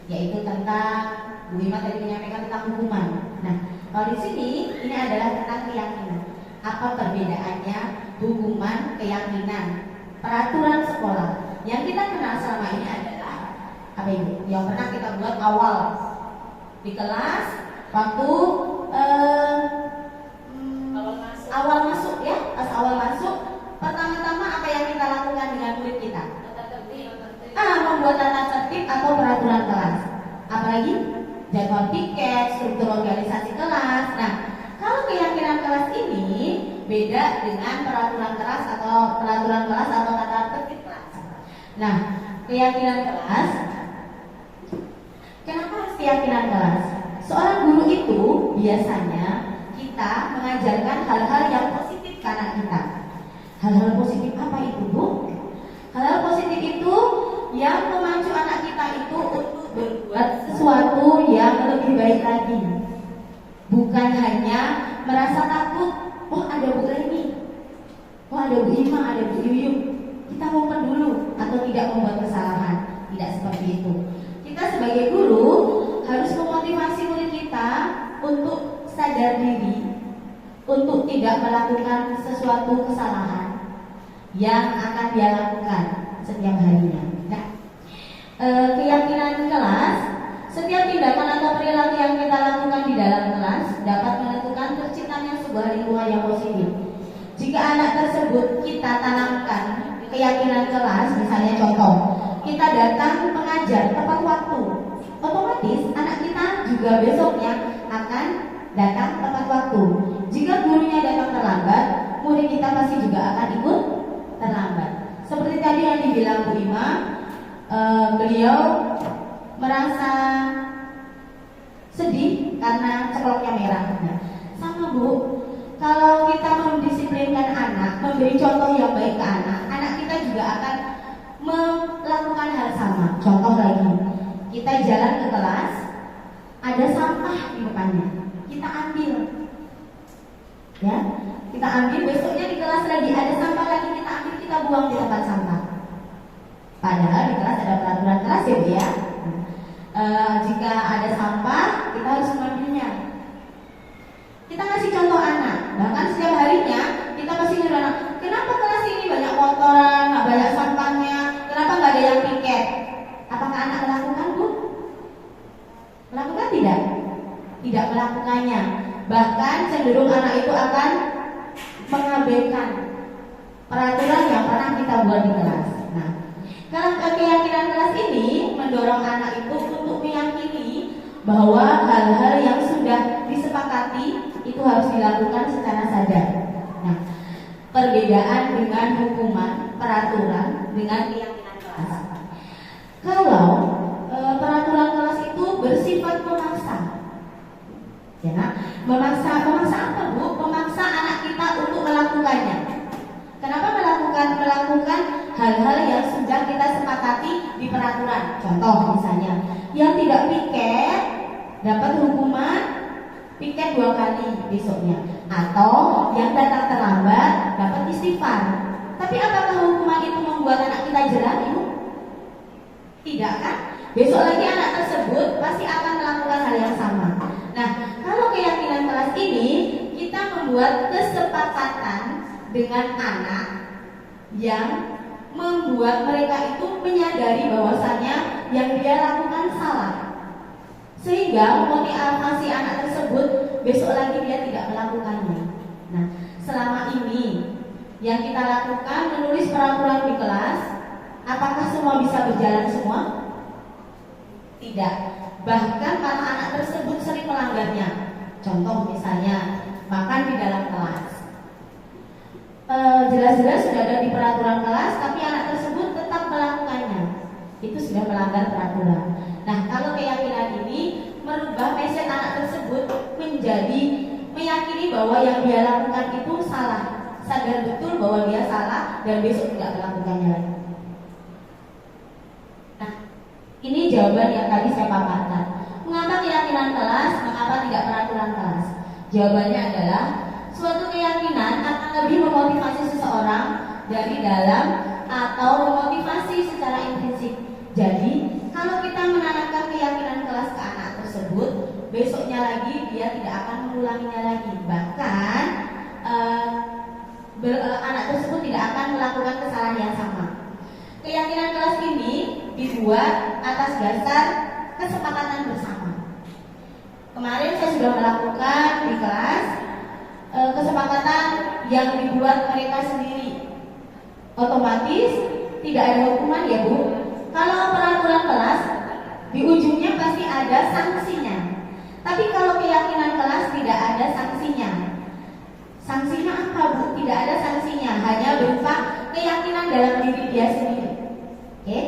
yaitu tentang Bu Ima tadi menyampaikan tentang hukuman. Nah, kalau di sini ini adalah tentang keyakinan. Apa perbedaannya hukuman, keyakinan, peraturan sekolah? Yang kita kenal selama ini adalah Apa Ibu? Yang pernah kita buat awal di kelas waktu awal masuk ya, pas awal masuk, pertama-tama apa yang kita lakukan dengan murid kita? Membuat tata tertib atau peraturan kelas. Apalagi jadwal piket, struktur organisasi kelas. Nah, kalau keyakinan kelas ini beda dengan peraturan kelas atau tata tertib kelas. Nah, keyakinan kelas. Kenapa harus keyakinan kelas? Seorang guru itu biasanya kita mengajarkan hal-hal yang positif ke anak kita. Hal-hal positif apa itu, Bu? Hal-hal positif itu yang memacu anak kita itu untuk berbuat sesuatu yang lebih baik lagi. Bukan hanya merasa takut, oh ada Bu Reni, oh ada Bu Ima, ada Bu Yuyuk, kita ngumpet dulu atau tidak membuat kesalahan. Tidak seperti itu. Kita sebagai guru harus memotivasi murid kita untuk sadar diri, untuk tidak melakukan sesuatu kesalahan yang akan dia lakukan setiap harinya. Nah, keyakinan kelas, setiap tindakan atau perilaku yang kita lakukan di dalam kelas dapat menentukan terciptanya sebuah lingkungan yang positif. Jika anak tersebut kita tanamkan keyakinan kelas, misalnya contoh, kita datang mengajar tepat waktu, otomatis anak kita juga besoknya akan datang tepat waktu. Jika gurunya datang terlambat, murid kita pasti juga akan ikut terlambat. Seperti tadi yang dibilang Bu Ima, beliau merasa sedih karena cekloknya merah. Nah, sama Bu, kalau kita mendisiplinkan anak, memberi contoh yang baik ke anak, anak kita juga akan melakukan hal sama. Contoh lagi, kita jalan ke kelas, ada sampah di depannya, kita ambil, ya, kita ambil. Besoknya di kelas lagi ada sampah lagi, kita ambil, kita buang di tempat sampah. Padahal di kelas ada peraturan kelas ya Bu ya. Jika ada sampah, kita harus mengambilnya. Kita kasih contoh anak, bahkan setiap harinya kita pasti nyuruh anak, kenapa kelas ini banyak kotoran, nggak banyak sampahnya, kenapa nggak ada yang piket? Apakah anak melakukan, Bu? Melakukan tidak? Tidak melakukannya. Bahkan cenderung anak itu akan mengabaikan peraturan yang pernah kita buat di kelas. Nah, kalau keyakinan kelas ini mendorong anak itu untuk meyakini bahwa hal-hal yang sudah disepakati itu harus dilakukan secara sadar. Nah, perbedaan dengan hukuman, peraturan dengan keyakinan kelas. Kalau peraturan kelas itu bersifat memaksa, ya, memaksa apa Bu? Memaksa anak kita untuk melakukannya. Kenapa melakukan hal-hal yang sudah kita sepakati di peraturan? Contoh misalnya, yang tidak piket dapat hukuman piket 2 kali besoknya, atau yang datang terlambat dapat istighfar. Tapi apakah hukuman itu membuat anak kita jerah, Ibu? Tidak kan? Besok lagi anak tersebut pasti akan melakukan hal yang sama. Nah, kalau keyakinan kelas ini, kita membuat kesepakatan dengan anak yang membuat mereka itu menyadari bahwasannya yang dia lakukan salah, sehingga motivasi anak tersebut besok lagi dia tidak melakukannya. Nah, selama ini yang kita lakukan menulis peraturan di kelas, apakah semua bisa berjalan semua? Tidak. Bahkan kalau anak tersebut sering melanggarnya, contoh misalnya makan di dalam kelas, jelas-jelas sudah ada di peraturan kelas, tapi anak tersebut tetap melakukannya, itu sudah melanggar peraturan. Nah, kalau keyakinan ini merubah mindset anak tersebut menjadi meyakini bahwa yang dia lakukan itu salah, sadar betul bahwa dia salah dan besok tidak melakukannya lagi. Nah, ini jawaban yang tadi saya paparkan. Mengapa keyakinan kelas, mengapa tidak peraturan kelas? Jawabannya adalah suatu keyakinan akan lebih memotivasi seseorang dari dalam atau memotivasi secara intrinsik. Jadi, kalau kita menanamkan keyakinan kelas ke anak tersebut, besoknya lagi dia tidak akan mengulanginya lagi. Bahkan anak tersebut tidak akan melakukan kesalahan yang sama. Keyakinan kelas ini dibuat atas dasar kesepakatan bersama. Kemarin saya sudah melakukan di kelas kesepakatan yang dibuat mereka sendiri. Otomatis tidak ada hukuman ya Bu. Kalau peraturan kelas di ujungnya pasti ada sanksinya. Tapi kalau keyakinan kelas tidak ada sanksinya. Sanksinya apa Bu? Tidak ada sanksinya, hanya berupa keyakinan dalam diri dia sendiri. Oke?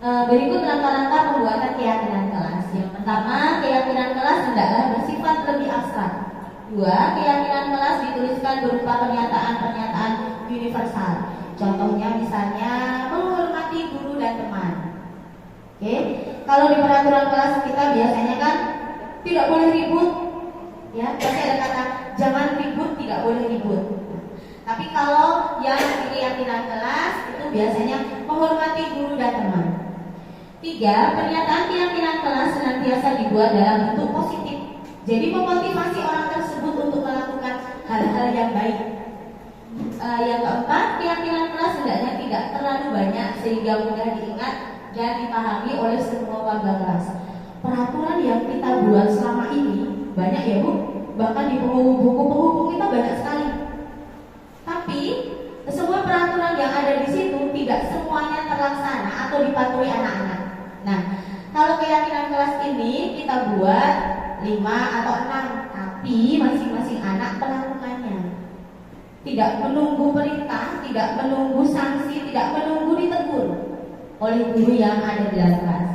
Berikut rangka-rangka pembuatan keyakinan kelas. Yang pertama, keyakinan kelas hendaklah bersifat lebih abstrak. Dua, keyakinan kelas dituliskan berupa pernyataan-pernyataan universal. Contohnya misalnya menghormati guru dan teman. Oke, kalau di peraturan kelas kita biasanya kan tidak boleh ribut, ya. Pasti ada kata jangan ribut, tidak boleh ribut. Tapi kalau yang di keyakinan kelas itu biasanya menghormati guru dan teman. Tiga, pernyataan keyakinan kelas senantiasa dibuat dalam bentuk positif. Jadi memotivasi orang tersebut untuk melakukan hal-hal yang baik. Yang keempat, keyakinan kelas hendaknya tidak terlalu banyak sehingga mudah diingat dan dipahami oleh semua warga kelas. Peraturan yang kita buat selama ini banyak ya Bu, bahkan di buku penghubung kita banyak sekali. Tapi semua peraturan yang ada di situ tidak semuanya terlaksana atau dipatuhi anak-anak. Nah, kalau keyakinan kelas ini kita buat 5 atau 6, tapi masing-masing anak melakukannya. Tidak menunggu perintah, tidak menunggu sanksi, tidak menunggu ditegur oleh guru yang ada di dalam kelas.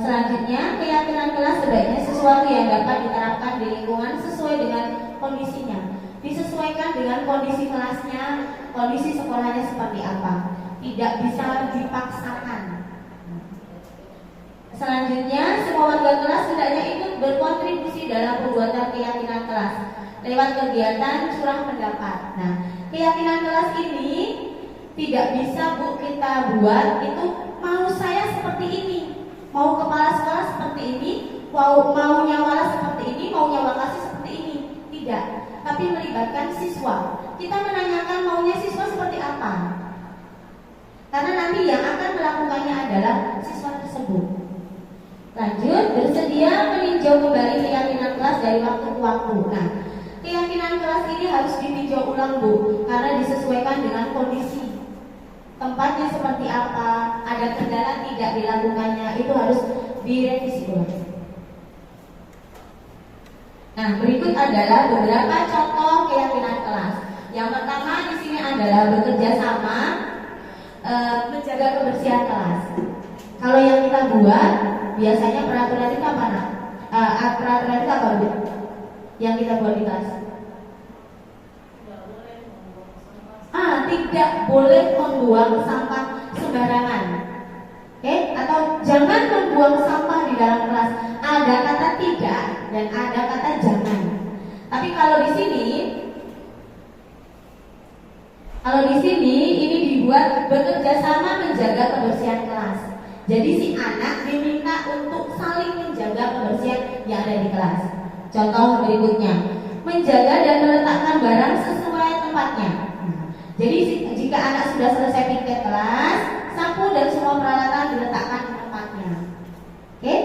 Selanjutnya, keyakinan kelas sebaiknya sesuatu yang dapat diterapkan di lingkungan sesuai dengan kondisinya. Disesuaikan dengan kondisi kelasnya, kondisi sekolahnya seperti apa. Tidak bisa dipaksakan. Selanjutnya, semua warga kelas hendaknya ikut berkontribusi dalam pembuatan keyakinan kelas lewat kegiatan curah pendapat. Nah, keyakinan kelas ini tidak bisa Bu kita buat itu mau saya seperti ini, mau kepala sekolah seperti ini, maunya wala seperti ini, maunya wakasi seperti ini. Tidak, tapi melibatkan siswa. Kita menanyakan maunya siswa seperti apa. Karena nanti yang akan melakukannya adalah siswa tersebut. Lanjut, bersedia meninjau kembali keyakinan kelas dari waktu ke waktu. Nah, keyakinan kelas ini harus ditinjau ulang Bu, karena disesuaikan dengan kondisi. Tempatnya seperti apa, ada kendala tidak dilakukannya, itu harus direvisi ulang. Nah, berikut adalah beberapa contoh keyakinan kelas. Yang pertama di sini adalah bekerja sama menjaga kebersihan kelas. Kalau yang kita buat biasanya peraturan itu apa nak? Peraturan itu apa Bu? Yang kita buat di kelas? Tidak boleh membuang sampah sembarangan. Oke? Atau jangan membuang sampah di dalam kelas. Ada kata tidak dan ada kata jangan. Tapi kalau di sini ini dibuat bekerja sama menjaga kebersihan kelas. Jadi si anak diminta untuk saling menjaga kebersihan yang ada di kelas. Contoh berikutnya, menjaga dan meletakkan barang sesuai tempatnya. Jadi jika anak sudah selesai piket kelas, sapu dan semua peralatan diletakkan di tempatnya. Oke?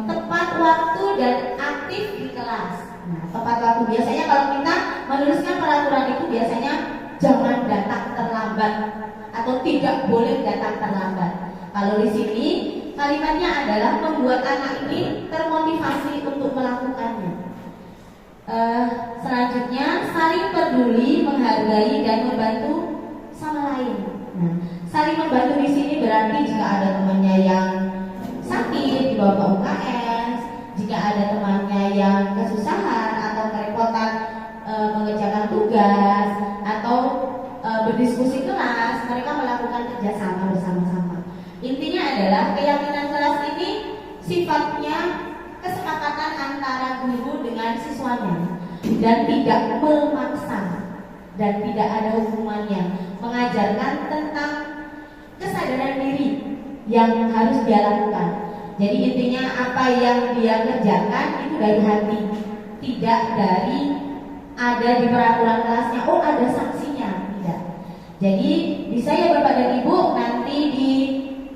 Tepat waktu dan aktif di kelas. Nah, tepat waktu biasanya kalau kita menuliskan peraturan itu biasanya jangan datang terlambat atau tidak boleh datang terlambat. Kalau di sini kalimatnya adalah membuat anak ini termotivasi untuk melakukannya. Selanjutnya, saling peduli, menghargai dan membantu sama lain. Nah, saling membantu di sini berarti jika ada temannya yang sakit dibawa ke UKS, jika ada temannya yang kesusahan atau kerepotan mengerjakan tugas atau berdiskusi kelas, mereka melakukan kerjasama bersama-sama. Intinya adalah keyakinan kelas ini sifatnya kesepakatan antara guru dengan siswanya dan tidak memaksa dan tidak ada hukumannya, mengajarkan tentang kesadaran diri yang harus dia lakukan. Jadi intinya apa yang dia kerjakan itu dari hati, tidak dari ada di peraturan kelasnya, oh ada sanksinya, tidak. Jadi bisa ya Bapak dan Ibu, nanti di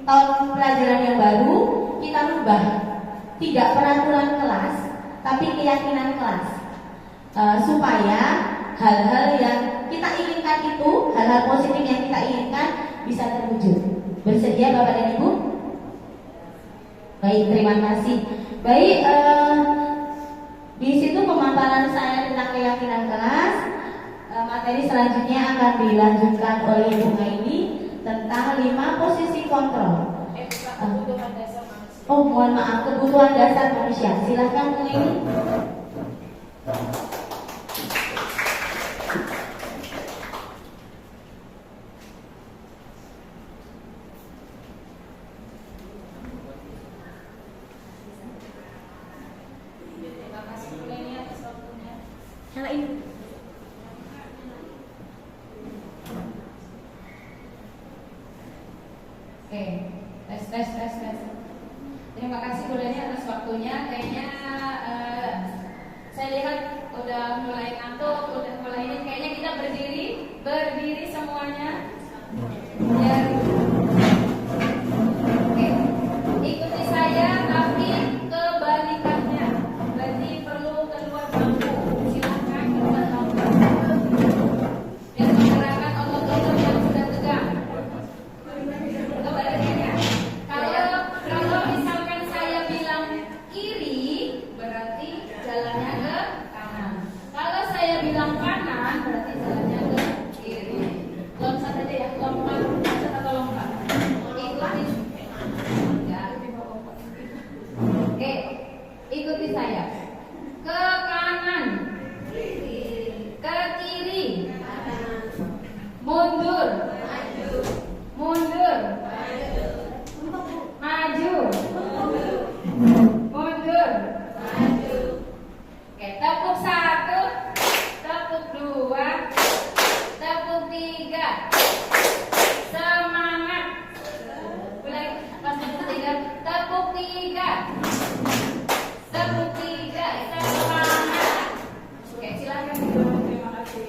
tahun pelajaran yang baru kita ubah tidak peraturan kelas tapi keyakinan kelas, supaya hal-hal yang kita inginkan itu, hal-hal positif yang kita inginkan bisa terwujud. Bersedia Bapak dan Ibu? Baik, terima kasih. Baik, di situ pemaparan saya tentang keyakinan kelas. Materi selanjutnya akan dilanjutkan oleh Ibu Ngaini tentang 5 posisi kontrol. Kebutuhan dasar manusia. Oh, mohon maaf, kebutuhan dasar manusia. Silahkan Bu Ngaini. Terima kasih Bu Leni atas waktunya. Nyalain. Oke, tes. Terima kasih Bu Leni atas waktunya. Kayaknya saya lihat udah mulai ngantuk, udah mulai ini. Kayaknya kita berdiri semuanya. Ya. Oke, ikuti saya tapi kebalikannya. Berarti perlu keluar bangku. Silakan keluar bangku. Dan menggerakkan otot-otot yang sudah tegang. Kebalikannya. Kalau misalkan saya bilang kiri, berarti jalannya ke kanan. Kalau saya bilang kanan, berarti jalannya ke kiri. Lompat aja ya, lompat atau lompat. Ikuti. Ya. Oke, ikuti saya. Ke kanan, ke kiri, mundur, mundur, maju, mundur. Oke, tepuk 1, tepuk 2, tepuk 3. Semangat. Boleh pas tepuk 3, tepuk 3. Tepuk 3, semangat. Oke, silakan duduk. Terima kasih.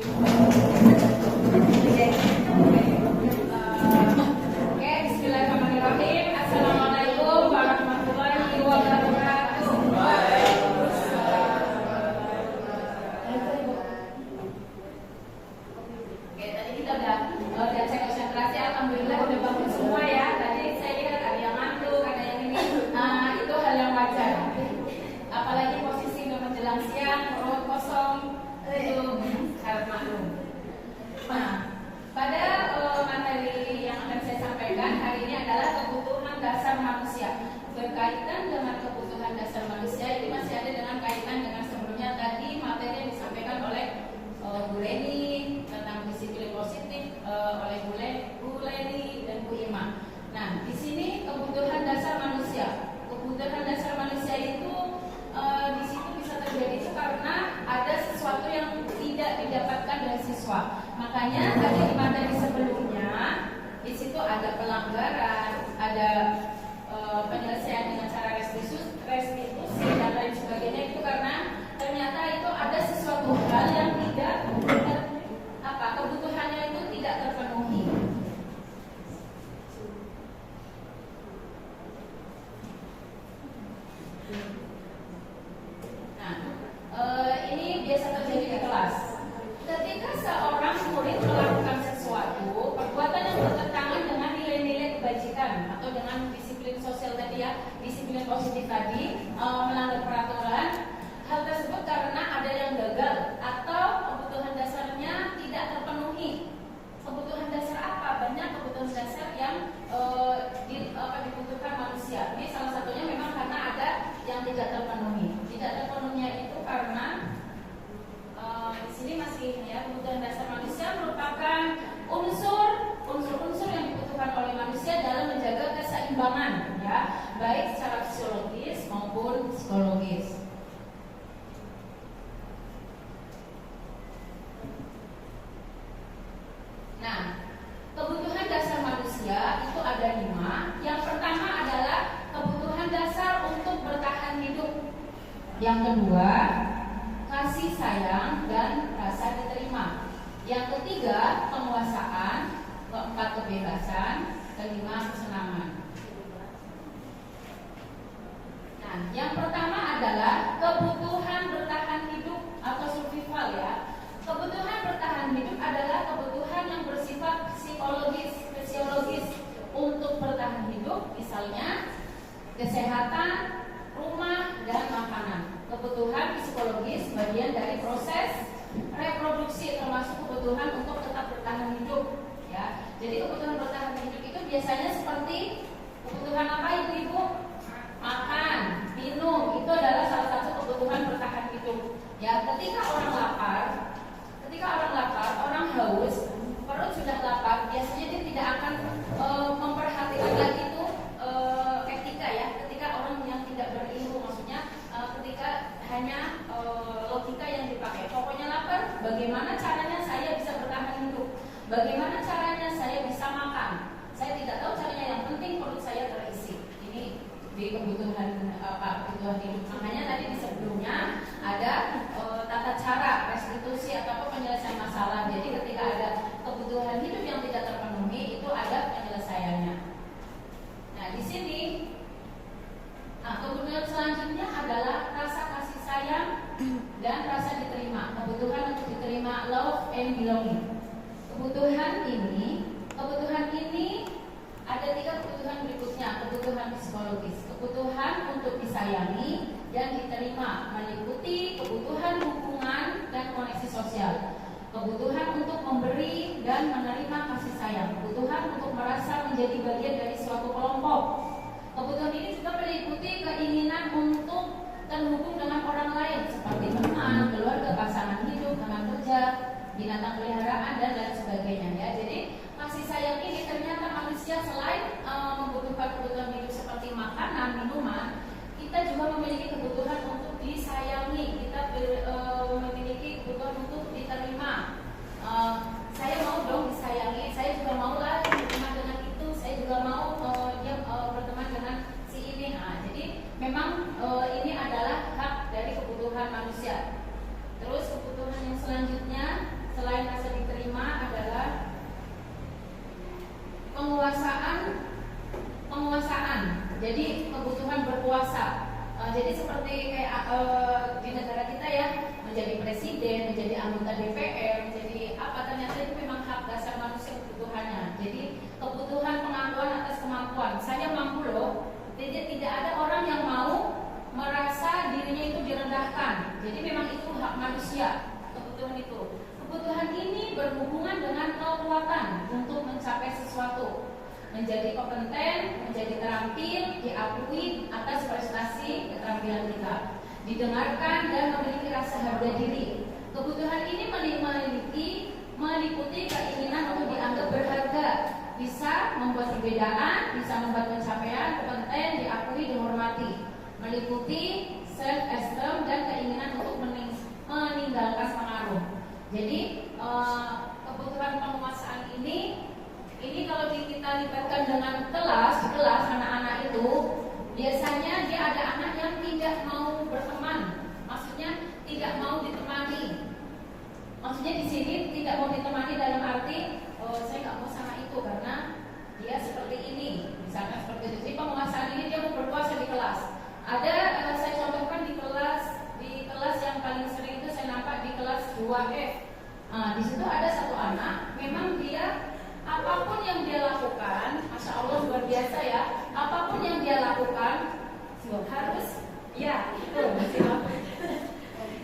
Oke, bismillahirrahmanirrahim. Assalamualaikum warahmatullahi wabarakatuh. Oke, tadi kita udah cek konsentrasi. Alhamdulillah udah bagus semua ya. Tadi saya lihat ada yang ngantuk, ada yang ini. Itu hal yang wajar. Apalagi posisi udah menjelang siang, perut kosong, itu harus maklum. Nah, pada materi yang akan saya sampaikan hari ini adalah kebutuhan dasar manusia. Berkaitan dengan kebutuhan dasar manusia ini masih ada dengan kaitan dengan sebelumnya tadi materi yang disampaikan oleh Bu Leni tentang disiplin positif oleh Bu Leni dan Bu Ima. Nah, di sini kebutuhan dasar manusia. Kebutuhan dasar manusia itu di situ bisa terjadi itu karena ada sesuatu yang tidak didapatkan dari siswa. Makanya tadi di materi sebelumnya di situ ada pelanggaran, ada penyelesaian dengan cara restitusi dan lain sebagainya, itu karena ternyata itu ada sesuatu hal yang tidak kebutuhannya itu tidak terpenuhi. Nah, ini biasa terjadi di kelas. Ketika seorang murid melakukan sesuatu, perbuatan yang bertentangan dengan nilai-nilai kebajikan atau dengan disiplin sosial tadi ya, disiplin positif tadi, melanggar peraturan, hal tersebut karena ada yang gagal atau kebutuhan dasarnya tidak terpenuhi. Kebutuhan dasar apa? Banyak kebutuhan dasar yang dibutuhkan manusia. Ini salah satunya memang karena ada yang tidak terpenuhi. Tidak terpenuhinya itu karena di sini masih ya, kebutuhan dasar manusia merupakan unsur-unsur yang dibutuhkan oleh manusia dalam menjaga keseimbangan ya, baik secara fisiologis maupun psikologis. Nah, kebutuhan dasar manusia itu ada 5. Yang pertama adalah kebutuhan dasar untuk bertahan hidup. Yang kedua, kasih sayang dan rasa diterima. Yang ketiga, penguasaan. keempat kebebasan, kelima kesenangan. Nah, yang pertama adalah kebutuhan bertahan hidup atau survival ya. Kebutuhan bertahan hidup adalah kebutuhan yang bersifat psikologis, fisiologis untuk bertahan hidup, misalnya kesehatan, rumah, dan makanan. Kebutuhan psikologis bagian dari proses reproduksi, termasuk kebutuhan untuk tetap bertahan hidup ya. Jadi kebutuhan bertahan hidup itu biasanya seperti kebutuhan apa ibu-ibu? Makan, minum, itu adalah salah satu kebutuhan bertahan hidup ya. Ketika orang lapar, orang haus, perut sudah lapar, biasanya dia tidak akan memperhatikan lagi itu etika ya. Ketika orang yang tidak berilmu, maksudnya ketika hanya logika yang dipakai. Pokoknya lapar, bagaimana caranya saya bisa bertahan hidup? Bagaimana caranya saya bisa makan? Saya tidak tahu caranya, yang penting perut saya terisi. Ini di kebutuhan kebutuhan hidup. Makanya tadi di sebelumnya ada tata cara restitusi atau penyelesaian masalah. Jadi ketika ada kebutuhan hidup yang tidak terpenuhi, itu ada penyelesaiannya. Nah, di sini kebutuhan selanjutnya adalah rasa kasih sayang dan rasa diterima. Kebutuhan untuk diterima, love and belonging. Kebutuhan ini ada 3 kebutuhan berikutnya. Kebutuhan psikologis, kebutuhan untuk disayangi dan diterima, meliputi kebutuhan hubungan dan koneksi sosial, kebutuhan untuk memberi dan menerima kasih sayang, kebutuhan untuk merasa menjadi bagian dari suatu kelompok. Kebutuhan ini juga meliputi keinginan untuk terhubung dengan orang lain seperti teman, keluarga, pasangan hidup, teman kerja, binatang peliharaan, dan lain sebagainya ya. Jadi kasih sayang ini ternyata manusia selain membutuhkan kebutuhan hidup seperti makanan, minuman, kita juga memiliki kebutuhan untuk disayangi. Kita memiliki kebutuhan untuk diterima. Saya mau dong disayangi, saya juga mau lah berteman dengan itu, saya juga mau dia berteman dengan si ini. Nah, jadi memang ini adalah hak dari kebutuhan manusia. Terus kebutuhan yang selanjutnya selain rasa diterima adalah penguasaan. Jadi kebutuhan berkuasa. Jadi seperti kayak di negara kita ya, menjadi presiden, menjadi anggota DPR, menjadi apa, ternyata itu memang hak dasar manusia kebutuhannya. Jadi kebutuhan pengakuan atas kemampuan. Saya mampu loh. Jadi tidak ada orang yang mau merasa dirinya itu direndahkan. Jadi memang itu hak manusia, kebutuhan itu. Kebutuhan ini berhubungan dengan kekuatan untuk mencapai sesuatu, menjadi kompeten, menjadi terampil, diakui atas prestasi keterampilan kita, didengarkan dan memiliki rasa harga diri. Kebutuhan ini meliputi keinginan untuk dianggap berharga, bisa membuat perbedaan, bisa membuat pencapaian, kompeten, diakui, dihormati, meliputi self-esteem dan keinginan untuk meninggalkan pengaruh. Jadi kebutuhan penguasaan ini kalau kita libatkan dengan di kelas anak-anak itu biasanya dia ada anak yang tidak mau berteman, maksudnya tidak mau ditemani. Maksudnya di sini tidak mau ditemani dalam arti saya nggak mau sama itu karena dia seperti ini, misalnya seperti itu. Jadi penguasaan ini dia mau berkuasa di kelas. Ada saya contohkan di kelas yang paling sering itu saya nampak di kelas 2F. Di situ ada satu anak, memang dia apapun yang dia lakukan, masya Allah luar biasa ya. Apapun yang dia lakukan harus ya itu.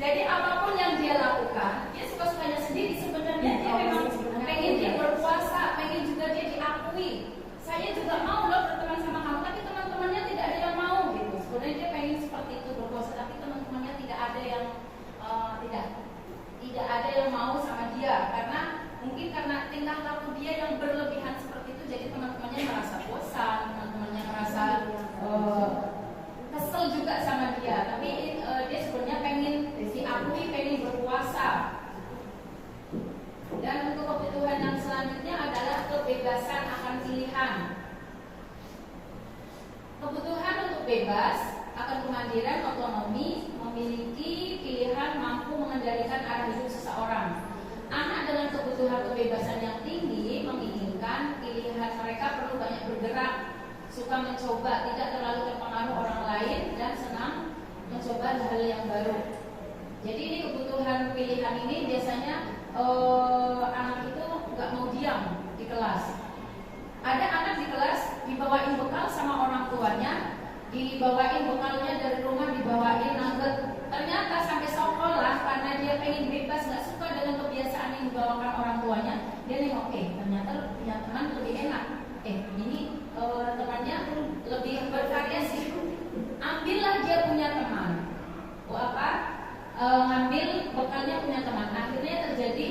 Jadi apapun yang dia lakukan, dia suka-sukanya sendiri. Sebenarnya dia memang pengen dia berpuasa, pengen juga dia diakui. Saya juga mau loh berteman sama kamu, tapi teman-temannya tidak ada yang mau gitu. Sebenarnya dia pengen seperti itu berpuasa, tapi teman-temannya tidak ada yang tidak ada yang mau sama dia karena tingkah laku dia yang berlebihan seperti itu. Jadi teman-temannya merasa bosan, teman-temannya merasa kesel juga sama dia. Tapi dia sebenarnya pengen diakui, pengen berpuasa. Dan untuk kebutuhan yang selanjutnya adalah kebebasan akan pilihan. Kebutuhan untuk bebas akan kemandirian, otonomi, memiliki pilihan, mampu mengendalikan arah hidup seseorang. anak dengan kebutuhan kebebasan yang tinggi menginginkan pilihan mereka perlu banyak bergerak, suka mencoba, tidak terlalu terpengaruh orang lain, dan senang mencoba hal yang baru. Jadi ini kebutuhan pilihan ini biasanya anak itu nggak mau diam di kelas. Ada anak di kelas dibawain bekal sama orang tuanya, dibawain bekalnya dari rumah, dibawain nugget. Ternyata sampai sekolah karena dia pengen bebas, nggak suka dengan kebiasaan yang dibawakan orang tuanya, dia nengok, ternyata punya teman lebih enak. Ini temannya lebih bervariasi. Ambillah dia punya teman. Ngambil bekalnya punya teman. Akhirnya terjadi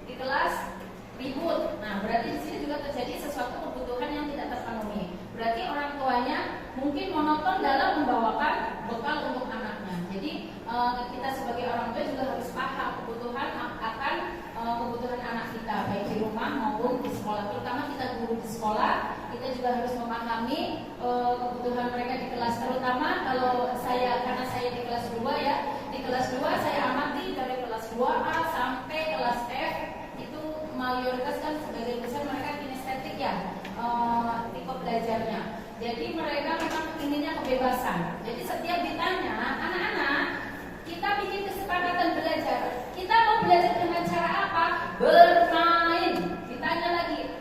di kelas ribut. Nah, berarti di sini juga terjadi sesuatu kebutuhan yang tidak terpenuhi. Berarti orang tuanya mungkin monoton dalam membawakan bekal untuk anaknya. Jadi kita sebagai orang tua juga harus paham kebutuhan akan kebutuhan anak kita, baik di rumah maupun di sekolah. Terutama kita guru di sekolah, kita juga harus memahami kebutuhan mereka di kelas. Terutama kalau karena saya di kelas 2 ya, di kelas 2 saya amati dari kelas 2A sampai kelas F itu mayoritas kan sebagian besar mereka kinestetik ya, tipe belajarnya. Jadi mereka memang inginnya kebebasan. Jadi setiap ditanya, anak-anak, kita bikin kesepakatan belajar. Kita mau belajar dengan cara apa? Bermain. Ditanya lagi,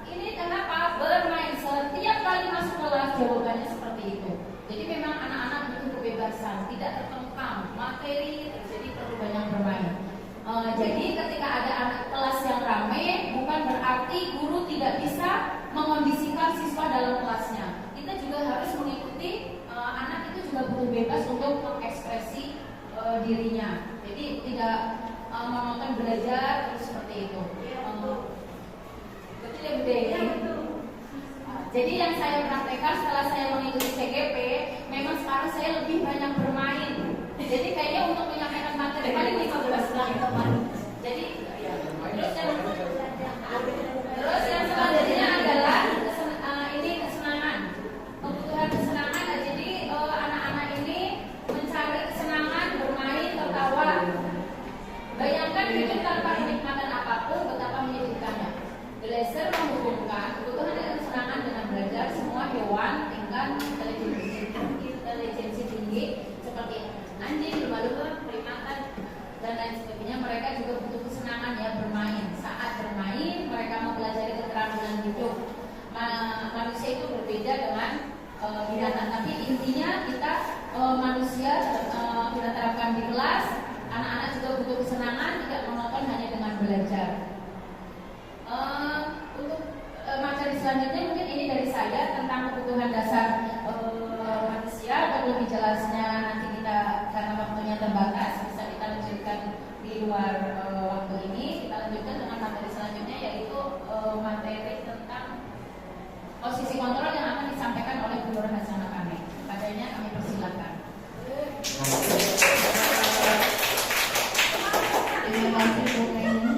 ini kenapa? Bermain. Setiap kali masuk kelas jawabannya seperti itu. Jadi memang anak-anak butuh kebebasan, tidak terkekang materi, jadi perlu banyak bermain. Jadi ketika ada anak kelas yang ramai, bukan berarti guru tidak bisa mengondisikan siswa dalam kelasnya. Kita juga harus mengikuti, anak itu juga butuh bebas untuk mengekspresi dirinya. Jadi tidak monoton belajar terus seperti itu. Betul ya Bude? Jadi yang saya praktekkan setelah saya mengikuti CGP, memang sekarang saya lebih banyak bermain. Jadi kayaknya untuk menyampaikan materi paling 15 menit teman. Jadi terus yang selanjutnya adalah ini kesenangan, kebutuhan kesenangan. Jadi anak-anak ini mencari kesenangan, bermain, tertawa. Bayangkan hidup tanpa kenikmatan apapun, betapa menyedihkannya. Glaser menghubungkan kebutuhan dan kesenangan dengan belajar. Semua hewan dengan intelijensi tinggi seperti anjing, lumba-lumba, primata, dan lain sebagainya, mereka juga butuh kesenangan ya, bermain. Saat bermain, mereka mempelajari keterampilan hidup. Manusia itu berbeda dengan binatang, tapi intinya kita manusia kita terapkan di kelas. Anak-anak juga butuh kesenangan, tidak monoton hanya dengan belajar. Untuk materi selanjutnya mungkin ini dari saya tentang kebutuhan dasar manusia, dan lebih jelasnya nanti kita, karena waktunya terbatas, bisa kita lanjutkan di luar waktu ini. Kita lanjutkan dengan materi selanjutnya, yaitu materi tentang posisi kontrol yang akan disampaikan oleh Bu Nur Hasanah Kame. Padanya kami persilakan. Terima kasih Bu Neni.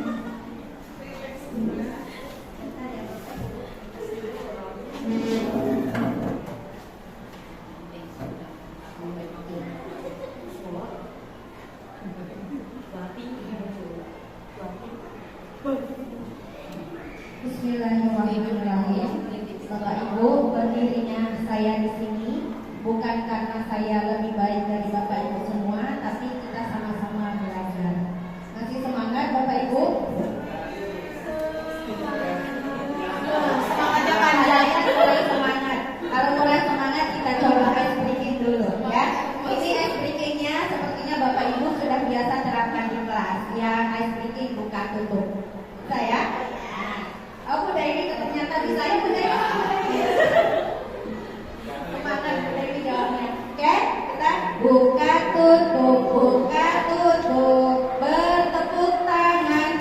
Bismillahirrahmanirrahim. Bapak Ibu, berdirinya saya di sini bukan karena saya lebih baik dari Bapak Ibu semua, tapi kita sama-sama belajar. Masih semangat Bapak Ibu? Semangatnya panjang, mulai semangat. Kalau mulai semangat kita coba ice breaking dulu ya. Ini ice breakingnya sepertinya Bapak Ibu sudah biasa terapkan di kelas. Yang ice breaking buka tutup. Saya? Oh, Bu Dewi ternyata bisa ya Bu Dewi. Semangat Bu Dewi jawabnya. Oke, kita buka tutup, bertepuk tangan.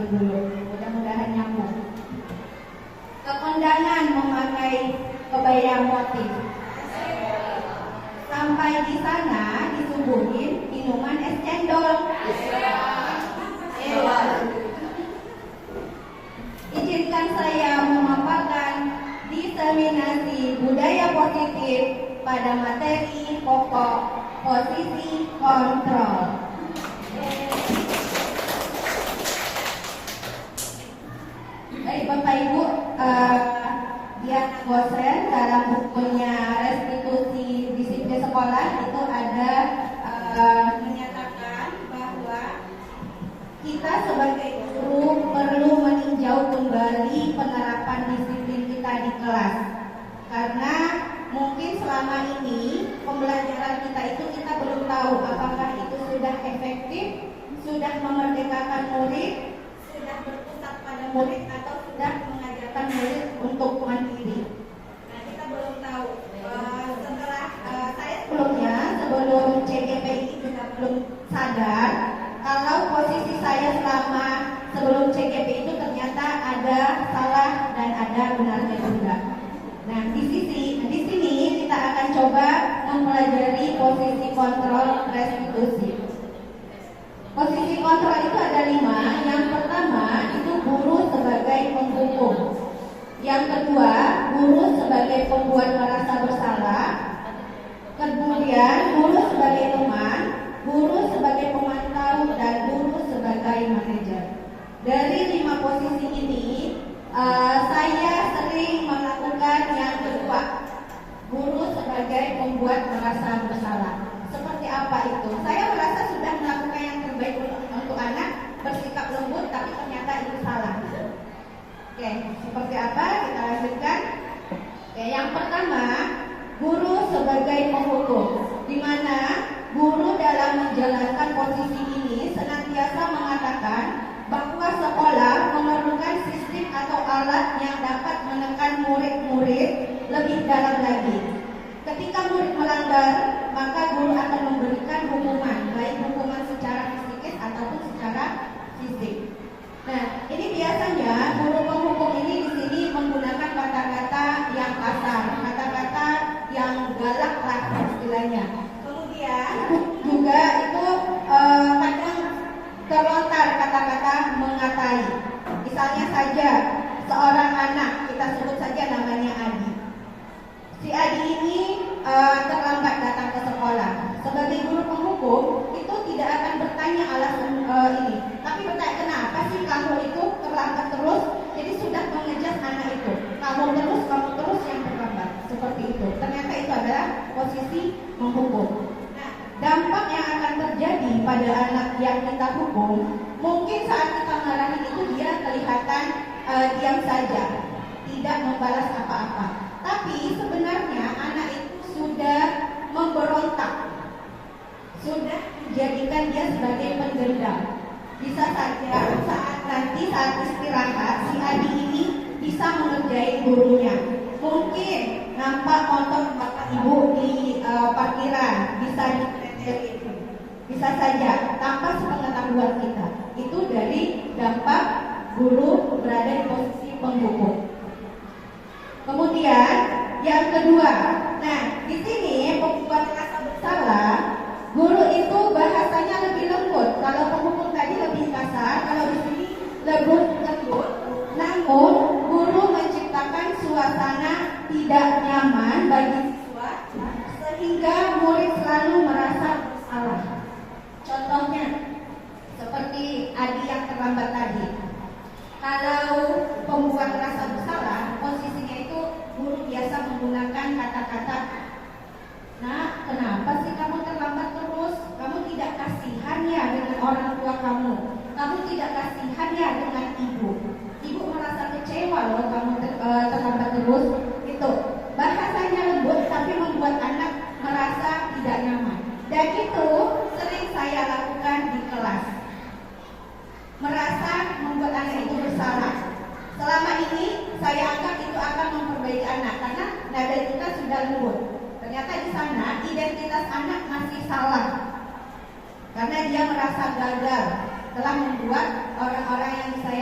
dulu. Mudah-mudahan nyambung. Kekondangan memakai kebaya motif. Sampai di sana disuguhin minuman es cendol. Izinkan saya memaparkan diseminasi budaya positif pada materi pokok posisi kontrol. Baik Bapak Ibu, Diana Gosren dalam bukunya Restitusi Disiplin Sekolah itu ada menyatakan bahwa kita sebagai guru perlu meninjau kembali penerapan disiplin kita di kelas, karena mungkin selama ini pembelajaran kita itu kita belum tahu apakah itu sudah efektif, sudah memerdekakan murid, sudah berpusat pada murid, atau sudah mengajarkan murid untuk mandiri. Nah, kita belum tahu. Setelah saya sebelum CGPI juga belum sadar kalau posisi saya selama sebelum CGP itu ternyata ada salah dan ada benarnya juga. Nah, di sini kita akan coba mempelajari posisi kontrol restitusi. Posisi kontrol itu ada 5. Yang pertama itu guru sebagai penghukum. Yang kedua, guru sebagai pembuat merasa bersalah. Kemudian guru sebagai teman, guru sebagai pemantau, dan guru sebagai manajer. Dari 5 posisi ini, saya sering melakukan yang kedua, guru sebagai pembuat merasa bersalah. Seperti apa itu? Saya merasa sudah melakukan yang terbaik untuk anak, bersikap lembut, tapi ternyata itu salah. Oke, seperti apa? Kita lanjutkan. Oke, yang pertama, guru sebagai penghukum, di mana guru dalam menjalankan posisi ini senantiasa mengatakan bahwa sekolah memerlukan sistem atau alat yang dapat menekan murid-murid lebih dalam lagi. Ketika murid melanggar, maka guru akan memberikan hukuman, baik hukuman secara psikis ataupun secara fisik. Nah, ini biasanya guru penghukum ini di sini menggunakan kata-kata yang kasar, kata-kata yang galak lah istilahnya. Kemudian juga itu kadang terlontar kata-kata mengatai. Misalnya saja seorang anak, kita sebut saja namanya Adi. Si Adi ini terlambat datang ke sekolah. Sebagai guru penghukum itu tidak akan bertanya alasan ini, tapi bertanya kenapa sih kamu itu terlambat terus. Jadi sudah mengejas anak itu, kamu terus yang terlambat, seperti itu. Ternyata itu adalah posisi menghukum. Nah, dampak yang akan terjadi pada anak yang kita hukum, mungkin saat kita marahin itu dia kelihatan diam saja, tidak membalas apa-apa. Tapi sebenarnya anak itu sudah memberontak, sudah menjadikan dia sebagai pendendam. Bisa saja saat istirahat si Adi ini bisa mengerjai gurunya. Mungkin nampak motor bapak ibu di parkiran, bisa ditempelin. Bisa saja tanpa sepengetahuan kita. Itu dari dampak guru berada di posisi penghukum. Kemudian yang kedua, nah di sini pembuat rasa bersalah, guru itu bahasanya lebih lembut. Kalau penghukum tadi lebih kasar, kalau di sini lembut. Namun guru menciptakan suasana tidak nyaman bagi siswa sehingga murid selalu merasa bersalah. Contohnya seperti Adi yang terlambat tadi. Kalau pembuat rasa bersalah, posisinya itu guru biasa menggunakan kata-kata, "Nah, kenapa sih kamu terlambat terus? Kamu tidak kasihan ya dengan orang tua kamu? Kamu tidak kasihan ya dengan ibu? Ibu merasa kecewa loh kamu terlambat terus." Itu bahasanya lembut tapi membuat anak merasa tidak nyaman. Dan itu sering saya lakukan di kelas. Merasa membuat anak itu bersalah. Selama ini saya anggap itu akan memperbaiki anak karena nada kita sudah lembut. Ternyata di sana identitas anak masih salah karena dia merasa gagal telah membuat orang-orang yang saya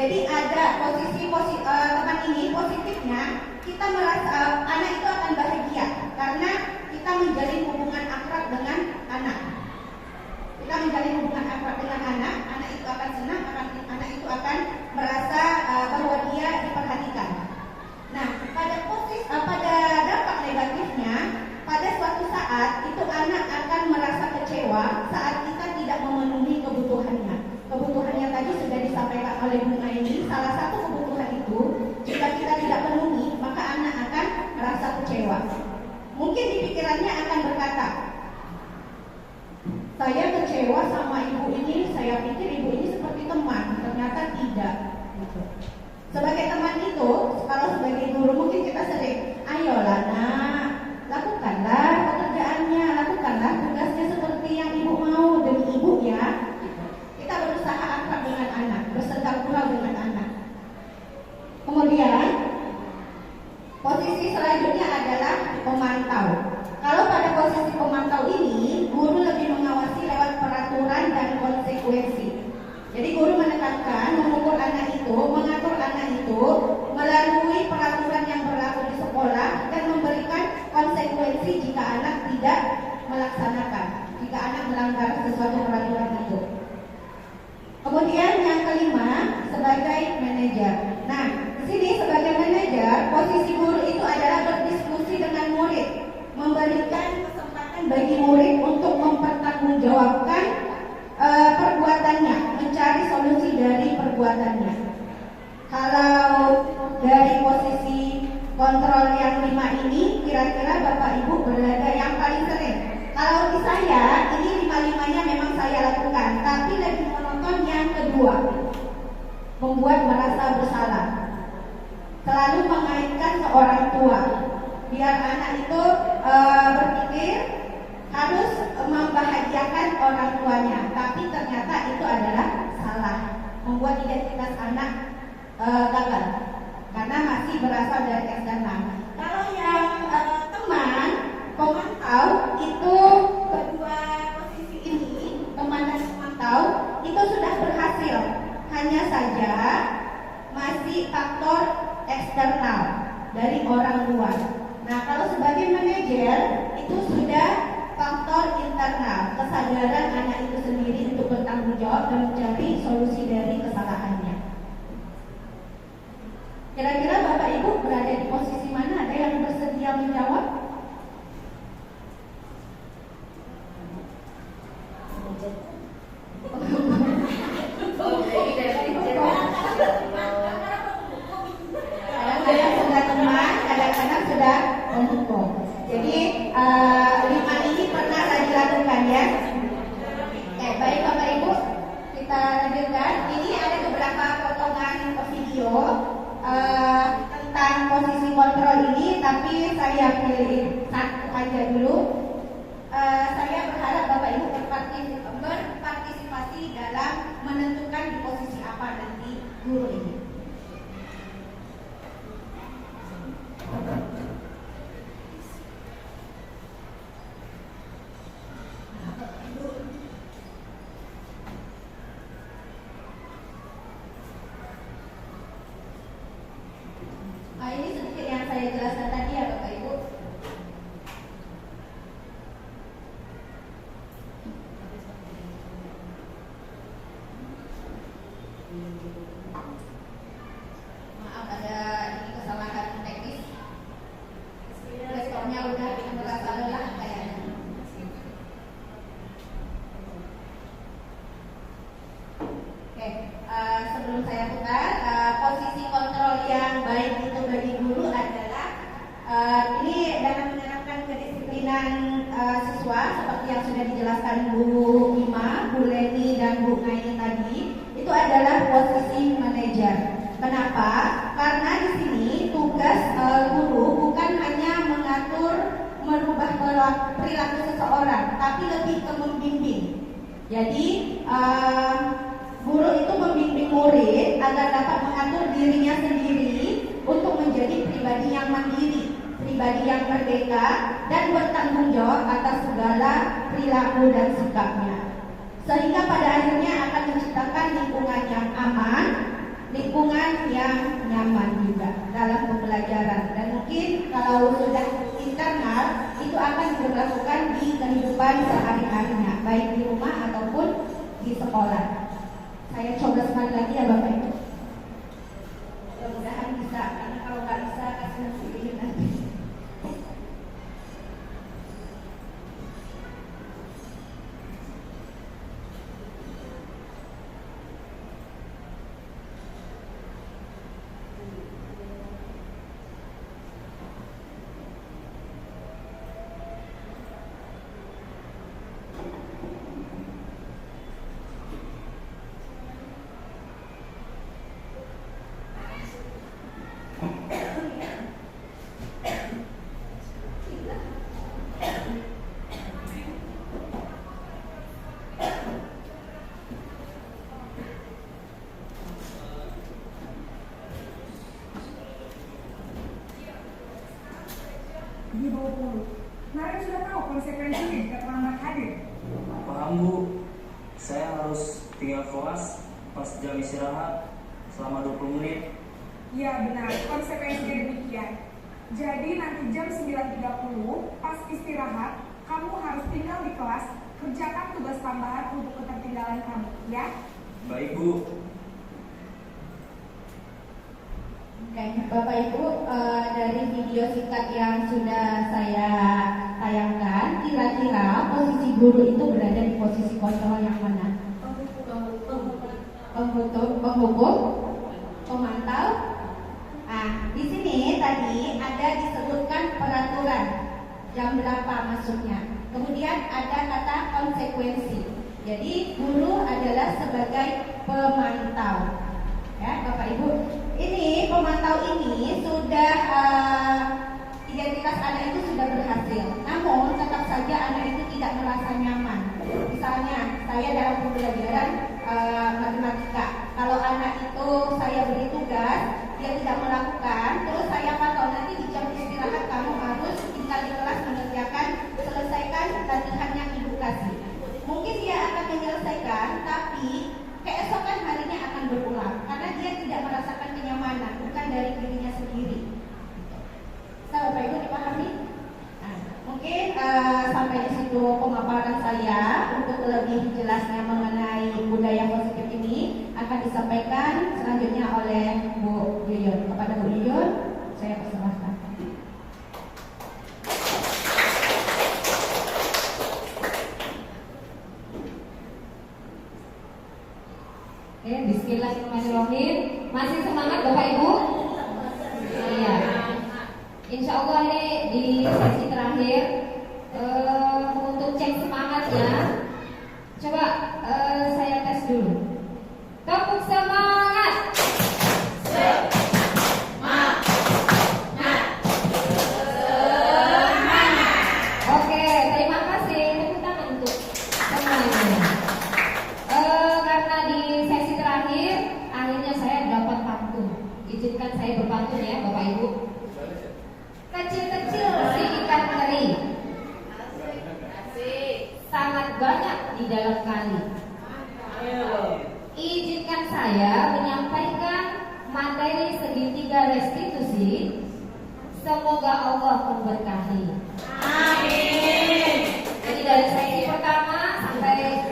Jadi ada teman ini positifnya kita merasa anak itu akan bahagia karena kita menjalin hubungan akrab dengan anak. Kita menjalin hubungan akrab dengan anak itu akan senang, anak itu akan merasa bahwa dia diperhatikan. Nah, pada dampak negatifnya, pada suatu saat itu anak akan merasa kecewa saat kita tidak memenuhi kebutuhannya. Kebutuhannya tadi sudah disampaikan oleh Bu Aini. Salah satu kebutuhan itu jika kita tidak penuhi, maka anak akan merasa kecewa. Mungkin di pikirannya akan berkata, saya kecewa sama ibu ini, saya pikir ibu ini seperti teman, ternyata tidak. Sebagai teman itu, kalau sebagai guru mungkin kita sering, ayolah nak, lakukanlah pekerjaannya, lakukanlah tugasnya seperti yang ibu mau demi ibu ya. Kita berusaha akrab dengan anak, bersedang gurau dengan anak. Kemudian posisi selanjutnya adalah pemantau. Kalau pada posisi pemantau ini, guru lebih mengawasi lewat peraturan dan konsekuensi. Jadi guru menekankan, mengukur anak itu, mengatur anak itu melalui peraturan yang berlaku di sekolah dan memberikan konsekuensi jika anak tidak melaksanakan, jika anak melanggar sesuatu peraturan itu. Kemudian yang kelima, sebagai manajer. Nah, di sini sebagai manajer, posisi guru itu adalah berdiskusi dengan murid, memberikan kesempatan bagi murid untuk mempertanggungjawabkan perbuatannya, mencari solusi dari perbuatannya. Kalau dari posisi kontrol yang 5 ini, kira-kira Bapak Ibu berada yang paling sering. Kalau di saya, ini 5-5-nya memang saya lakukan, tapi lebih menonton yang kedua, membuat merasa bersalah. Selalu mengaitkan ke orang tua, biar anak itu berpikir harus membahagiakan orang tuanya, tapi ternyata itu adalah salah, membuat identitas anak gagal karena masih berasal dari eksternal. Kalau yang teman pemantau itu kedua posisi ini, teman dan pemantau itu sudah berhasil, hanya saja masih faktor eksternal dari orang luar. Nah, kalau sebagai manajer itu sudah faktor internal, kesadaran anak itu sendiri untuk bertanggung jawab dan mencari solusi dari kesalahannya. Kira-kira Bapak Ibu berada di posisi mana? Ada yang bersedia menjawab? Kadang-kadang sudah teman, kadang-kadang sudah mendukung. Jadi 5 ini pernah saya dilakukan ya. Baik Bapak Ibu, kita lanjutkan. Ini ada beberapa potongan video tentang posisi kontrol ini, tapi saya pilih satu aja dulu. Saya berharap Bapak Ibu berpartisipasi dalam menentukan di posisi apa nanti guru ini. Ini sedikit yang saya jelaskan tadi ya Bapak Ibu. Maaf ada ini kesalahan teknis. Responnya udah merasa lelah kayaknya. Oke, sebelum saya putar, posisi kontrol yang baik itu bagi guru adalah ini dalam menerapkan kedisiplinan siswa seperti yang sudah dijelaskan Bu Ima, Bu Leni dan Bu Ngaini tadi, itu adalah posisi manajer. Kenapa? Karena di sini tugas guru bukan hanya mengatur, merubah perilaku seseorang, tapi lebih ke membimbing. Jadi guru itu membimbing murid agar dapat mengatur dirinya sendiri untuk menjadi pribadi yang mandiri, pribadi yang merdeka dan bertanggung jawab atas segala perilaku dan sikapnya. Sehingga pada akhirnya akan menciptakan lingkungan yang aman, lingkungan yang nyaman juga dalam pembelajaran. Dan mungkin kalau sudah internal itu akan diberlakukan di kehidupan sehari-harinya, baik di rumah ataupun di sekolah. Saya coba sekali lagi ya Bapak Ibu. Mudah-mudahan bisa, karena kalau nggak bisa kasih nanti. Di bawah puluh. Kemarin sudah tahu konsekuensinya jika terlambat hadir. Paham Bu, saya harus tinggal kelas pas jam istirahat selama 20 menit. Ya benar, konsekuensinya demikian. Jadi nanti jam 9.30 pas istirahat, kamu harus tinggal di kelas, kerjakan tugas tambahan untuk ketertinggalan kamu, ya? Baik Bu. Oke, Bapak Ibu, dari video singkat yang sudah saya tayangkan, kira-kira posisi guru itu berada di posisi kontrol yang mana? Penghukum, pemantau. Nah, di sini tadi ada disebutkan peraturan jam berapa masuknya. Kemudian ada kata konsekuensi. Jadi guru adalah sebagai pemantau. Ya, Bapak Ibu, ini pemantau ini sudah identitas anak itu sudah berhasil. Namun tetap saja anak itu tidak merasa nyaman. Misalnya saya dalam pembelajaran matematika, kalau anak itu saya beri tugas, dia tidak melakukan, terus saya pantau nanti di jam istirahat kamu harus tinggal di kelas mengerjakan, selesaikan latihan yang ibu kasih. Mungkin dia akan menyelesaikan, tapi keesokan harinya akan berulang karena dia tidak merasakan kenyamanan, bukan dari dirinya sendiri. Bapak Ibu dipahami? Mungkin sampai di situ pemaparan saya. Untuk lebih jelasnya mengenai budaya positif ini akan disampaikan selanjutnya oleh Bu Yuyun. Kepada Bu Yuyun, saya persilahkan. Oke, bismillahirrahmanirrahim. Masih semangat Bapak Ibu? Iya. Insya Allah ini di sesi terakhir untuk cek semangatnya. Coba saya tes dulu. Tepuk semangat. Oke, terima kasih. Tepuk tangan untuk semuanya. Karena di sesi terakhir akhirnya saya dapat pantun. Izinkan saya berpantun ya Bapak Ibu. Kecil-kecil si ikan teri, sangat banyak di dalam kali. Izinkan saya menyampaikan materi segitiga restitusi. Semoga Allah memberkahi. Amin. Jadi dari sesi pertama sampai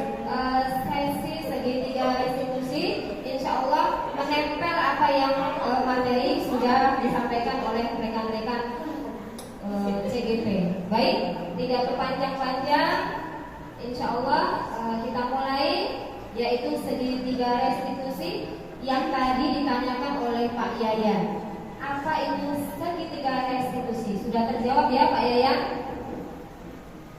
sesi segitiga restitusi, insya Allah menempel apa yang materi sudah disampaikan oleh rekan-rekan CGP. Baik, tidak berpanjang-panjang, insya Allah kita mulai, yaitu segitiga restitusi yang tadi ditanyakan oleh Pak Yayan. Apa itu segitiga restitusi? Sudah terjawab ya Pak Yayan?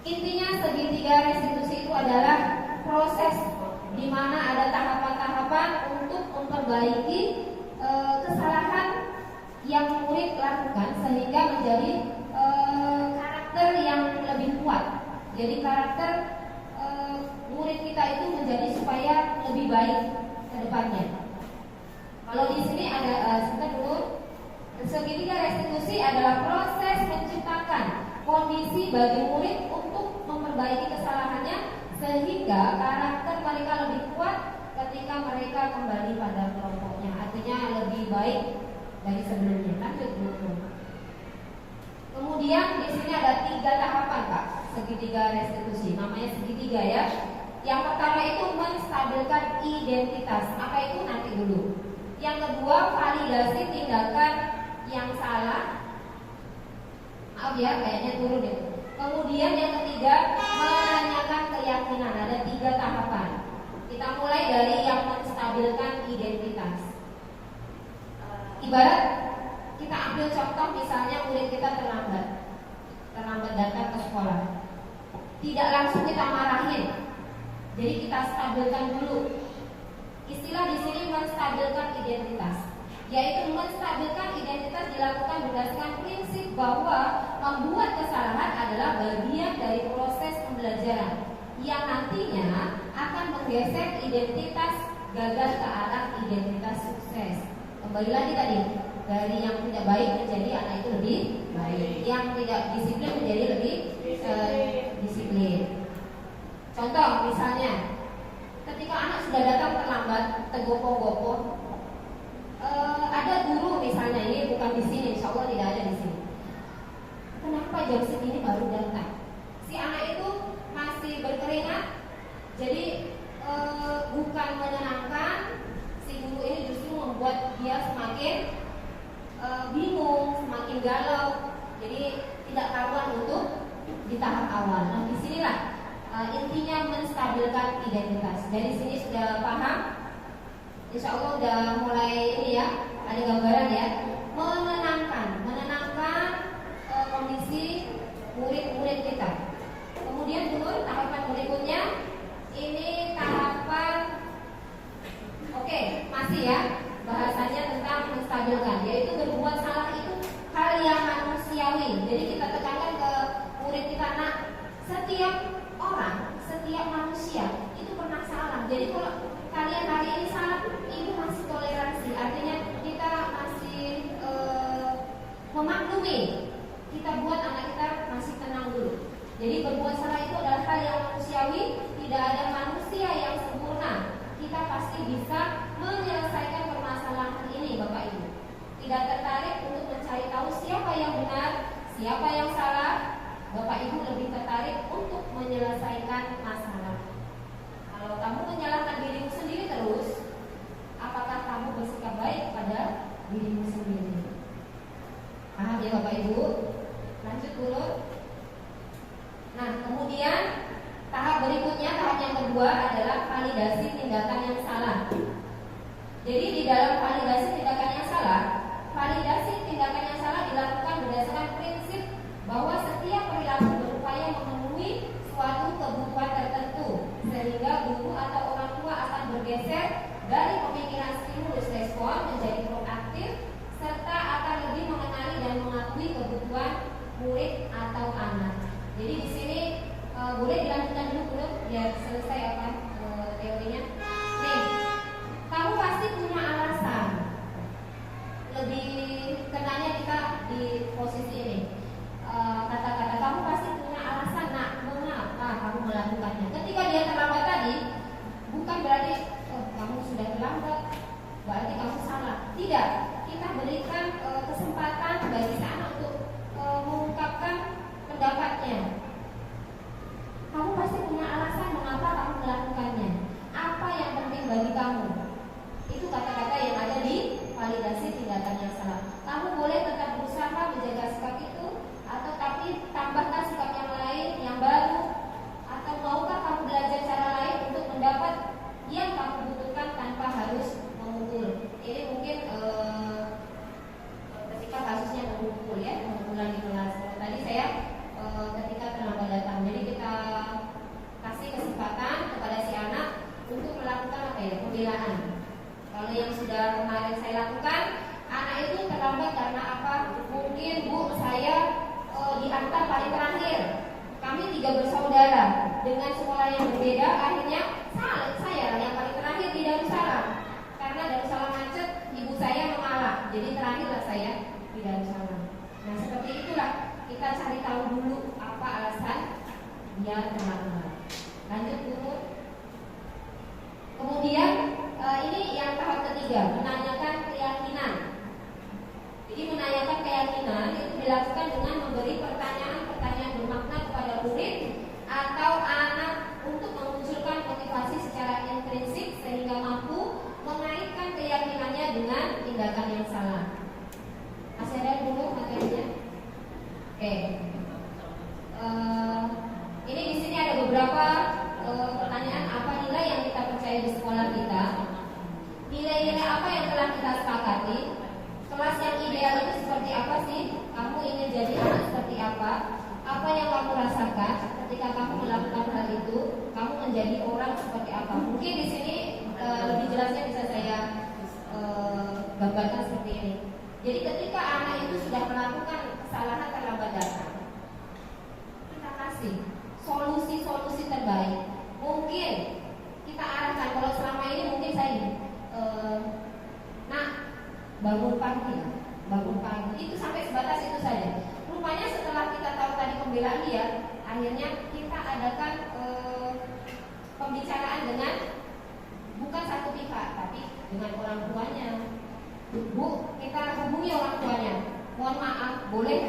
Intinya segitiga restitusi itu adalah proses di mana ada tahapan-tahapan untuk memperbaiki kesalahan yang murid lakukan sehingga menjadi karakter yang lebih kuat. Jadi karakter murid kita itu menjadi supaya lebih baik ke depannya. Kalau di sini ada sebentar dulu. Segitiga restitusi adalah proses menciptakan kondisi bagi murid untuk memperbaiki kesalahannya sehingga karakter mereka lebih kuat ketika mereka kembali pada kelompok. jawabnya, artinya lebih baik dari sebelumnya. Lanjut Bu. Kemudian di sini ada 3 tahapan Pak, segitiga restitusi. Namanya segitiga ya. Yang pertama itu menstabilkan identitas. Apa itu nanti dulu. Yang kedua validasi tindakan yang salah. Maaf ya, kayaknya turun ya. Kemudian yang ketiga menanyakan keyakinan. Ada 3 tahapan. Kita mulai dari yang menstabilkan identitas. Ibarat kita ambil contoh misalnya murid kita terlambat datang ke sekolah. Tidak langsung kita marahin. Jadi kita stabilkan dulu. Istilah di sini menstabilkan identitas, yaitu menstabilkan identitas dilakukan berdasarkan prinsip bahwa membuat kesalahan adalah bagian dari proses pembelajaran yang nantinya akan menggeser identitas gagal ke arah identitas sukses. Kembali lagi tadi, dari yang tidak baik menjadi anak itu lebih baik, yang tidak disiplin menjadi lebih disiplin. Contoh misalnya, ketika anak sudah datang terlambat, tergopoh-gopoh, ada guru misalnya, ini bukan di sini, insya Allah tidak ada di sini. Kenapa jam segini baru datang? Si anak itu masih berkeringat, jadi bukan menyenangkan. Si guru ini justru membuat dia semakin bingung, semakin galau. Jadi tidak karuan untuk di tahap awal. Nah disinilah intinya menstabilkan identitas. Dari sini sudah paham? Insya Allah udah mulai ini ya, ada gambaran ya. Menenangkan kondisi murid-murid kita. Kemudian dulu tahapan berikutnya, ini tahapan, oke, masih ya, bahasanya tentang menstabilkan, yaitu berbuat salah itu hal yang manusiawi. Jadi kita tekankan ke murid kita, nah, setiap orang, setiap manusia itu pernah salah. Jadi kalau kalian hari ini salah, itu masih toleransi. Artinya kita masih memaklumi. Kita buat anak kita masih tenang dulu. Jadi berbuat salah itu adalah hal yang manusiawi. Tidak ada manusia yang sempurna. Kita pasti bisa menyelesaikan permasalahan ini, Bapak Ibu. Tidak tertarik untuk mencari tahu siapa yang benar, siapa yang salah. Bapak Ibu lebih tertarik untuk menyelesaikan masalah. Kalau kamu menyalahkan dirimu sendiri terus, apakah kamu bersikap baik pada dirimu sendiri? Paham ya Bapak Ibu? Lanjut dulu. Nah kemudian tahap berikutnya, tahap yang kedua adalah validasi tindakan yang salah. Jadi di dalam validasi tindakan yang salah dilakukan berdasarkan prinsip bahwa setiap perilaku berupaya memenuhi suatu kebutuhan tertentu, sehingga guru atau orang tua akan bergeser dari pemikiran stimulus respon menjadi proaktif, serta akan lebih mengenali dan mengakui kebutuhan murid atau anak. Jadi di sini boleh dilanjutkan dulu biar selesai apa teorinya. Nih, kamu pasti punya alasan. Lebih kenanya kita di posisi ini. Kata-kata kamu pasti punya alasan, nak, mengapa kamu melakukannya. Ketika dia terlambat tadi, bukan berarti kamu sudah terlambat, berarti kamu salah. Tidak, kita berikan kesempatan bagi si anak untuk mengungkapkan pendapatnya. Kamu pasti punya alasan mengapa kamu melakukannya. Apa yang penting bagi kamu? Itu kata-kata yang ada di validasi tindakan yang salah. Kamu boleh tetap berusaha menjaga sikap itu, atau tapi tambahkan sikap yang lain, yang baru. Atau maukah kamu belajar cara lain untuk mendapat yang kamu butuhkan tanpa harus memukul. Ini mungkin ketika kasusnya memukul ya, pemukulan di kelas. Tadi saya ketika terlambat datang. Jadi kita kasih kesempatan kepada si anak untuk melakukan apa ya, pembelaan. Kalau yang sudah kemarin saya lakukan, anak itu terlambat karena apa? Mungkin Bu, saya diantar paling terakhir. Kami 3 bersaudara dengan sekolah yang berbeda, akhirnya saya yang paling terakhir di Darussalam. Karena Darussalam macet, ibu saya mengalah, jadi terakhirlah saya di Darussalam. Nah seperti itulah, kita cari tahu dulu apa alasan dia terlambat. Lanjut dulu. Kemudian ini yang tahap ketiga, menanyakan masalah. Masih ada dulu materinya? Oke. Ini di sini ada beberapa pertanyaan. Apa nilai yang kita percaya di sekolah kita? Nilai-nilai apa yang telah kita sepakati? Kelas yang ideal itu seperti apa sih? Kamu ingin jadi anak seperti apa? Apa yang kamu rasakan ketika kamu melakukan hal itu? Kamu menjadi orang seperti apa? Mungkin di sini lebih jelasnya bisa saya gambarkan seperti ini. Jadi ketika anak itu sudah melakukan kesalahan terlambat datang, kita kasih solusi-solusi terbaik. Mungkin kita arahkan, kalau selama ini mungkin saya bangun pagi itu sampai sebatas itu saja. Rupanya setelah kita tahu tadi pembelaan dia, akhirnya kita adakan pembicaraan dengan bukan satu pihak tapi dengan orang tuanya. Bu, kita hubungi orang tuanya. Mohon maaf, boleh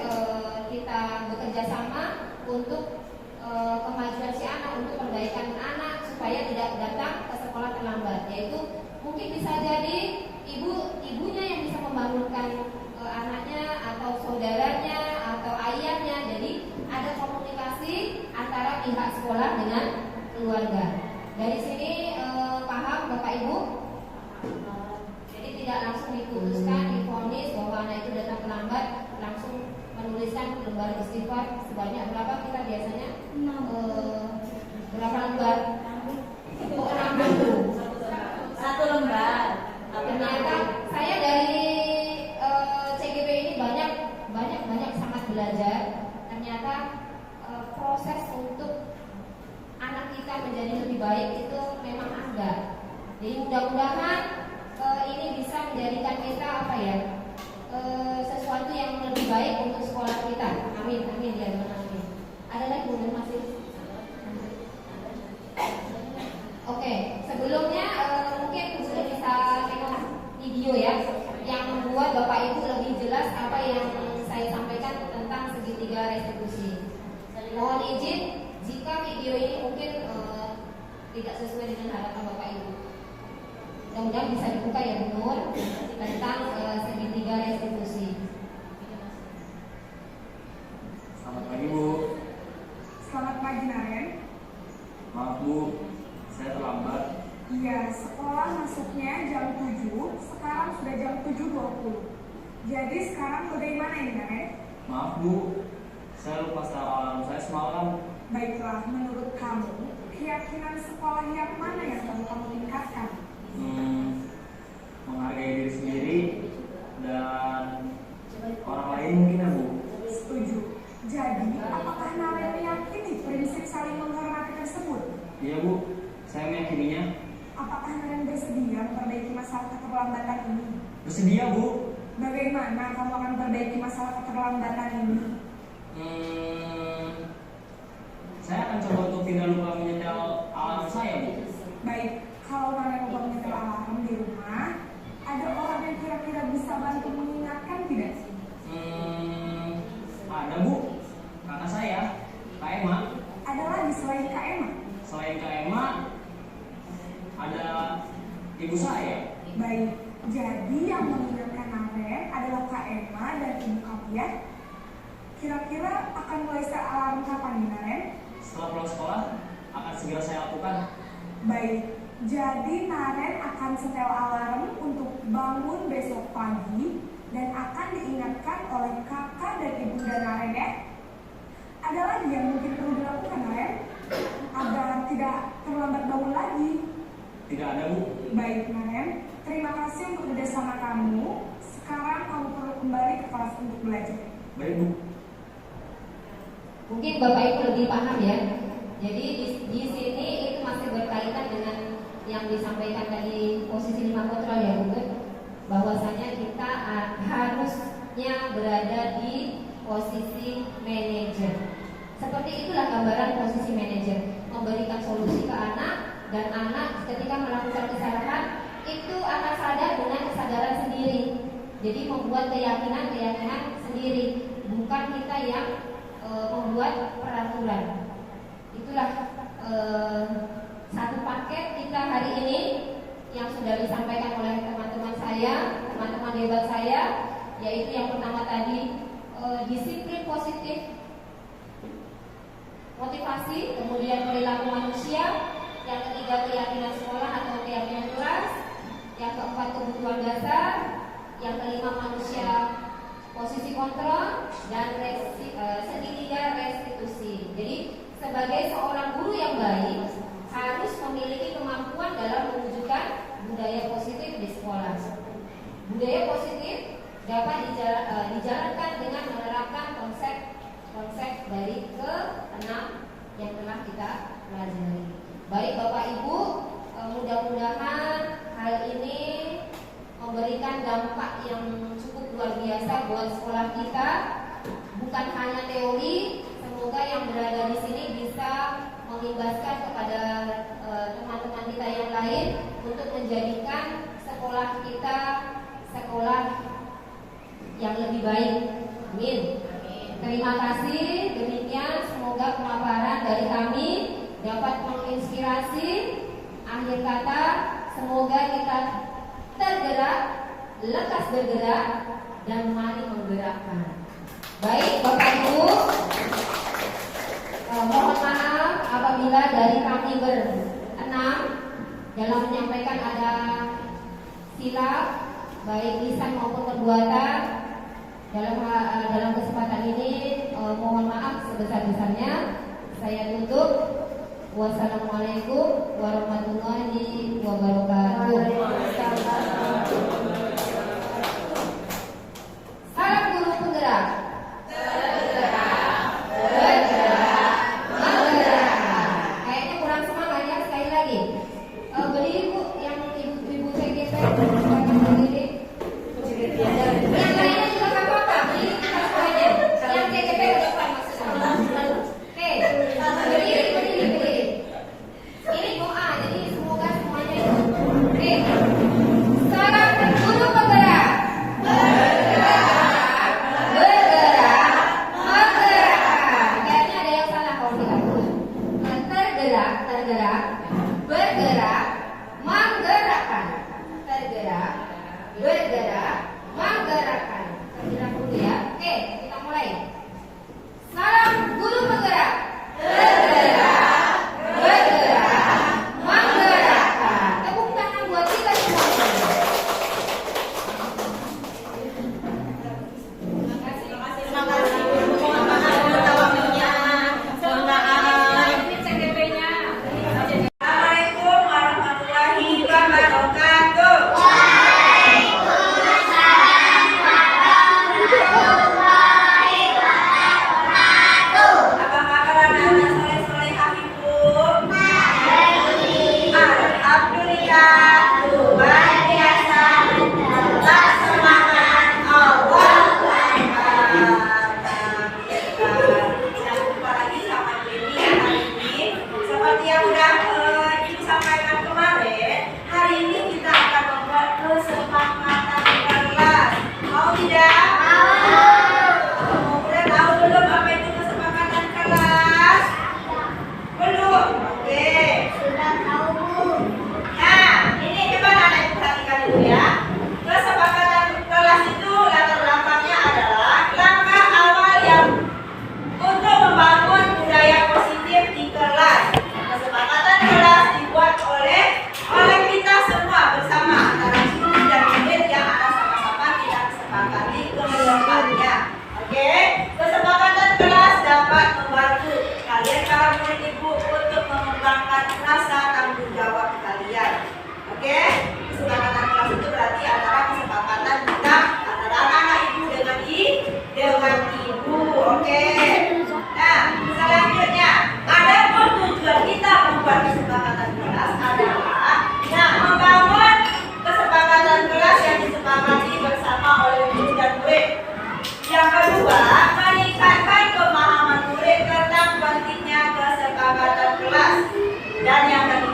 kita bekerja sama untuk kemajuan si anak, untuk perbaikan anak supaya tidak datang ke sekolah terlambat. Yaitu mungkin bisa jadi ibunya yang bisa membangunkan anaknya atau saudaranya atau ayahnya. Jadi ada komunikasi antara pihak sekolah dengan keluarga. Dari sini paham Bapak Ibu? Jadi tidak langsung diputuskan, divonis bahwa anak itu datang terlambat, langsung menuliskan lembar istighfar sebanyak berapa kita biasanya? Berapa lembar? 6 Satu lembar. Ternyata saya dari CGP ini banyak sangat belajar. Ternyata proses untuk anak kita menjadi lebih baik itu memang ada. Jadi mudah-mudahan ini bisa menjadikan kita sesuatu yang lebih baik untuk sekolah kita. Amin, amin ya Tuhan, amin. Ada lagi boleh masih? Oke, sebelumnya mungkin sudah bisa tengok video ya, yang membuat Bapak Ibu lebih jelas apa yang saya sampaikan tentang segitiga restitusi. Mohon izin jika video ini mungkin tidak sesuai dengan harapan Bapak Ibu. Mudah-mudahan bisa dibuka ya Bu Nur tentang segitiga restitusi. Selamat pagi Bu. Selamat pagi Naren. Maaf Bu, saya terlambat. Iya, sekolah masuknya jam 7, sekarang sudah jam 7.20. Jadi sekarang bagaimana ini Naren? Maaf Bu, saya lupa setel alarm saya semalam. Baiklah, menurut kamu, keyakinan sekolah yang mana yang perlu kamu tingkatkan? Menghargai diri sendiri dan orang lain mungkin ya Bu. Setuju. Jadi, apakah Naren meyakini prinsip saling menghormati tersebut? Iya Bu, saya meyakininya. Apakah Naren bersedia memperbaiki masalah keterlambatan ini? Bersedia Bu. Bagaimana kamu akan memperbaiki masalah keterlambatan ini? Saya akan coba untuk tidak lupa menyetel alarm saya Bu. Baik, kalau Naren lupa menyetel alarm di rumah, ada orang yang kira-kira bisa bantu mengingatkan tidak? Ada Bu, kakak saya, Kak Emma. Ada lagi selain Kak Emma? Selain Kak Emma, ada ibu saya. Baik, jadi yang mengingatkan Naren adalah Kak Emma dan ibu kamu ya? Kira-kira akan mulai setel alarm kapan nih Naren? Setelah pulang sekolah, akan segera saya lakukan. Baik, jadi Naren akan setel alarm untuk bangun besok pagi dan akan diingatkan oleh kakak dan ibunda Naren ya. Ada lagi yang mungkin perlu dilakukan Naren agar tidak terlambat bangun lagi? Tidak ada Bu. Baik Naren, terima kasih untuk kerjasama kamu. Sekarang kamu perlu kembali ke kelas untuk belajar. Baik Bu. Mungkin Bapak Ibu lebih paham ya. Jadi di sini itu masih berkaitan dengan yang disampaikan dari posisi 5 kontrol ya Bu, bahwasanya kita harusnya berada di posisi manajer. Seperti itulah gambaran posisi manajer, memberikan solusi ke anak, dan anak ketika melakukan kesalahan itu akan sadar dengan kesadaran sendiri. Jadi membuat keyakinan sendiri, bukan kita yang membuat peraturan. Itulah satu paket kita hari ini yang sudah disampaikan oleh teman-teman saya. teman-teman hebat saya, yaitu yang pertama tadi disiplin positif, motivasi, kemudian perilaku manusia, yang ketiga keyakinan sekolah atau keyakinan kelas, yang keempat kebutuhan dasar, yang kelima manusia posisi kontrol, dan ketiga restitusi. Jadi sebagai seorang guru yang baik harus memiliki kemampuan dalam mewujudkan budaya positif di sekolah. Budaya positif dapat dijalankan dengan menerapkan konsep dari ke-6 yang telah kita pelajari. Baik Bapak Ibu, mudah-mudahan hal ini memberikan dampak yang cukup luar biasa buat sekolah kita. Bukan hanya teori, semoga yang berada di sini bisa mengimbaskan kepada teman-teman kita yang lain untuk menjadikan sekolah kita sekolah yang lebih baik. Amin. Terima kasih. Demikian semoga pemaparan dari kami dapat menginspirasi. Akhir kata, semoga kita tergerak, lekas bergerak, dan mari menggerakkan. Baik Bapak Ibu, mohon maaf apabila dari kami berenam dalam menyampaikan ada silap, baik lisan maupun perbuatan. Dalam kesempatan ini mohon maaf sebesar-besarnya. Saya tutup. Wassalamualaikum warahmatullahi wabarakatuh. Salam guru penggerak. Bergerak, menggerakkan. Kayaknya kurang semangat ya, sekali lagi. Berdiri Bu, yang ibu CGP berdiri. Yang lainnya juga nggak apa-apa. Berdiri kita semuanya. Yang CGP ke depan maksudnya. Oke, berdiri. Ini doa, jadi semoga semuanya itu. Oke. Salam guru penggerak. Bergerak, menggerakkan. Kayaknya ada yang salah kalau tidak. Tergerak, bergerak, menggerakkan. Tergerak, bergerak, menggerakkan. Tergerak dulu ya. Oke, kita mulai. Salam guru penggerak. Bergerak, menggerakkan. Tepuk tangan buat kita semua. Terima kasih. Terima kasih guru. Mohon maaf minta waktunya. Ini CGP-nya. Assalamualaikum warahmatullahi wabarakatuh. Apa kabar anak-anak soleh-solehah Ibu? Alhamdulillah, luar biasa. Tetap semangat, Allah Akbar. Kita jumpa lagi sama Jenny ya hari ini. Seperti yang udah Ibu sampaikan kemarin, hari ini kita akan membuat kesepakatan kelas. Mau tidak? Udah tahu belum apa itu kesepakatan kelas? Belum? Oke. Sudah tahu Bu. Nah, ini coba anak ibu perhatikan dulu ya. Kesepakatan kelas itu latar belakangnya adalah langkah awal yang untuk membangun budaya positif di kelas. Kesepakatan kelas dibuat oleh kita semua bersama antara guru dan murid yang akan sama-sama kita kesepakati kedepannya. Oke, kesepakatan kelas dapat membantu kalian para murid ibu untuk mengembangkan rasa tanggung jawab kalian. Oke, kesepakatan kelas itu berarti antara kesepakatan kita antara anak-anak ibu dengan ibu. Oke. Nah, selanjutnya ada tujuan kita membuat kesepakatan kelas adalah membangun kesepakatan kelas yang disepakati bersama oleh guru dan murid. Yang kedua, meningkatkan pemahaman murid tentang pentingnya kesepakatan kelas. Dan yang ketiga,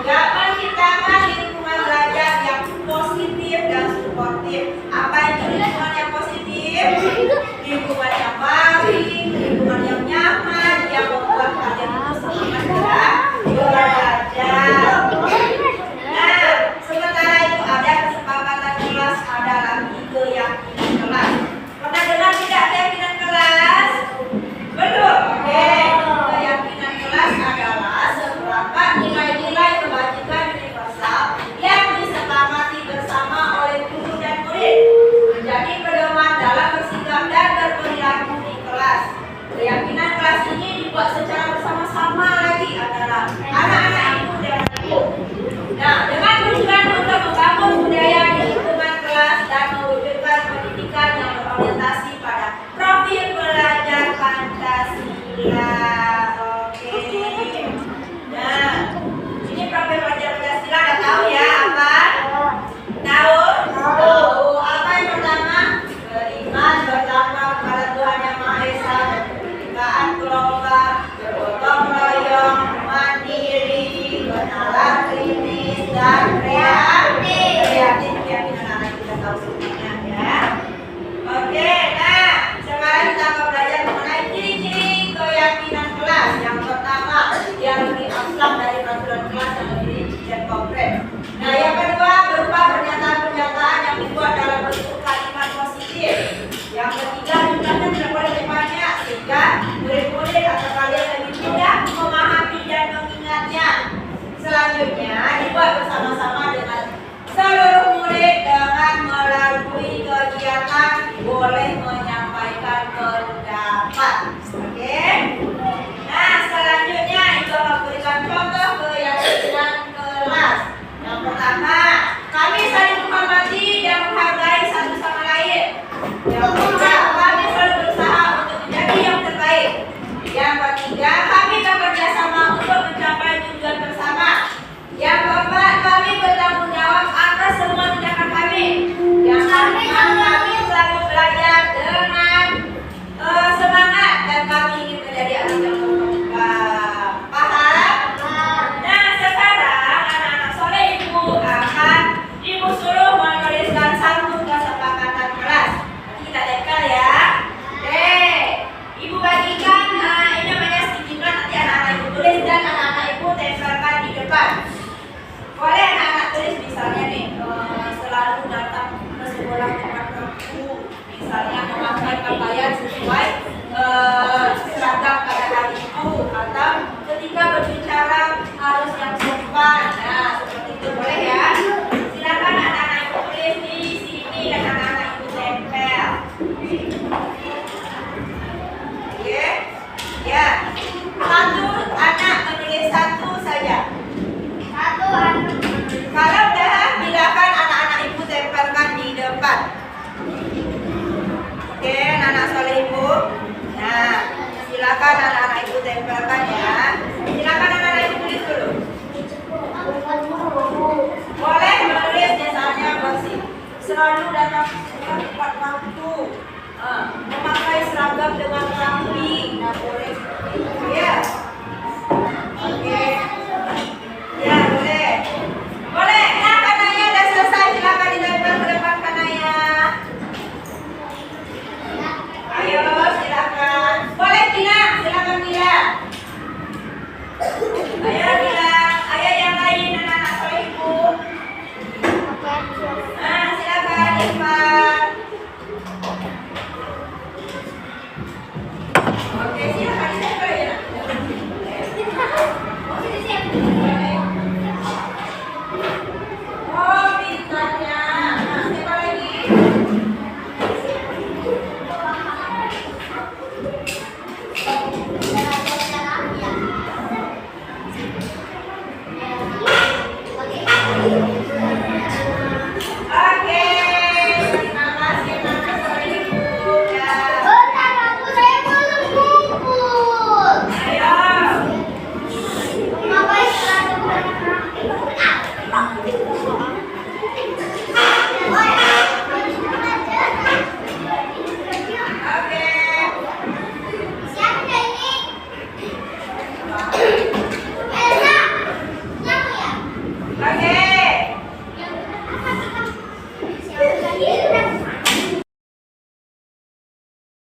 mengetahui kegiatan boleh menyampaikan pendapat. Oke. Nah, selanjutnya Ibu akan berikan contoh keyakinan kelas. Yang pertama, kami saling menghormati dan menghargai satu sama lain. Yang kedua, kami selalu berusaha untuk menjadi yang terbaik. Yang ketiga, kami bekerja sama untuk mencapai tujuan bersama. Yang keempat, kami bertanggung jawab atas semua tindakan kami. Yang kelima, kami selalu belajar dengan semangat dan kami ingin menjadi anak yang berkembang. Paham? Nah, sekarang anak-anak soleh Ibu suruh menuliskan satu kesepakatan kelas. Nanti kita tempel ya. Oke, Ibu bagikan ini namanya sticky note, nanti anak-anak Ibu tulis dan anak-anak Ibu tempelkan di depan. Boleh anak-anak tulis misalnya nih, selalu datang ke sekolah tepat waktu, misalnya memakai pakaian sesuai seragam pada hari itu, atau ketika berbicara harus yang sopan. Nah, seperti itu boleh ya. Silakan anak-anak Ibu tulis di sini dan anak-anak Ibu tempel. Oke, ya. Satu anak menulis satu saja. Kalau udah, silakan anak-anak Ibu tempelkan di depan. Oke, anak-anak soleh Ibu. Nah, silakan anak-anak Ibu tempelkan ya. Silakan anak-anak Ibu tulis dulu. Boleh menulis misalnya bersih. Selalu datang tepat waktu. Memakai seragam dengan rapi. Nah, boleh. Ya. Oke. Ya, boleh. Boleh. Nah, kananya udah selesai. Silakan ditempel ke depan kananya. Ayo, silakan. Boleh Tina, silakan Tina. Ayo Tina, ayo yang lain anak-anak soleh Ibu. Nah, silakan Irfan.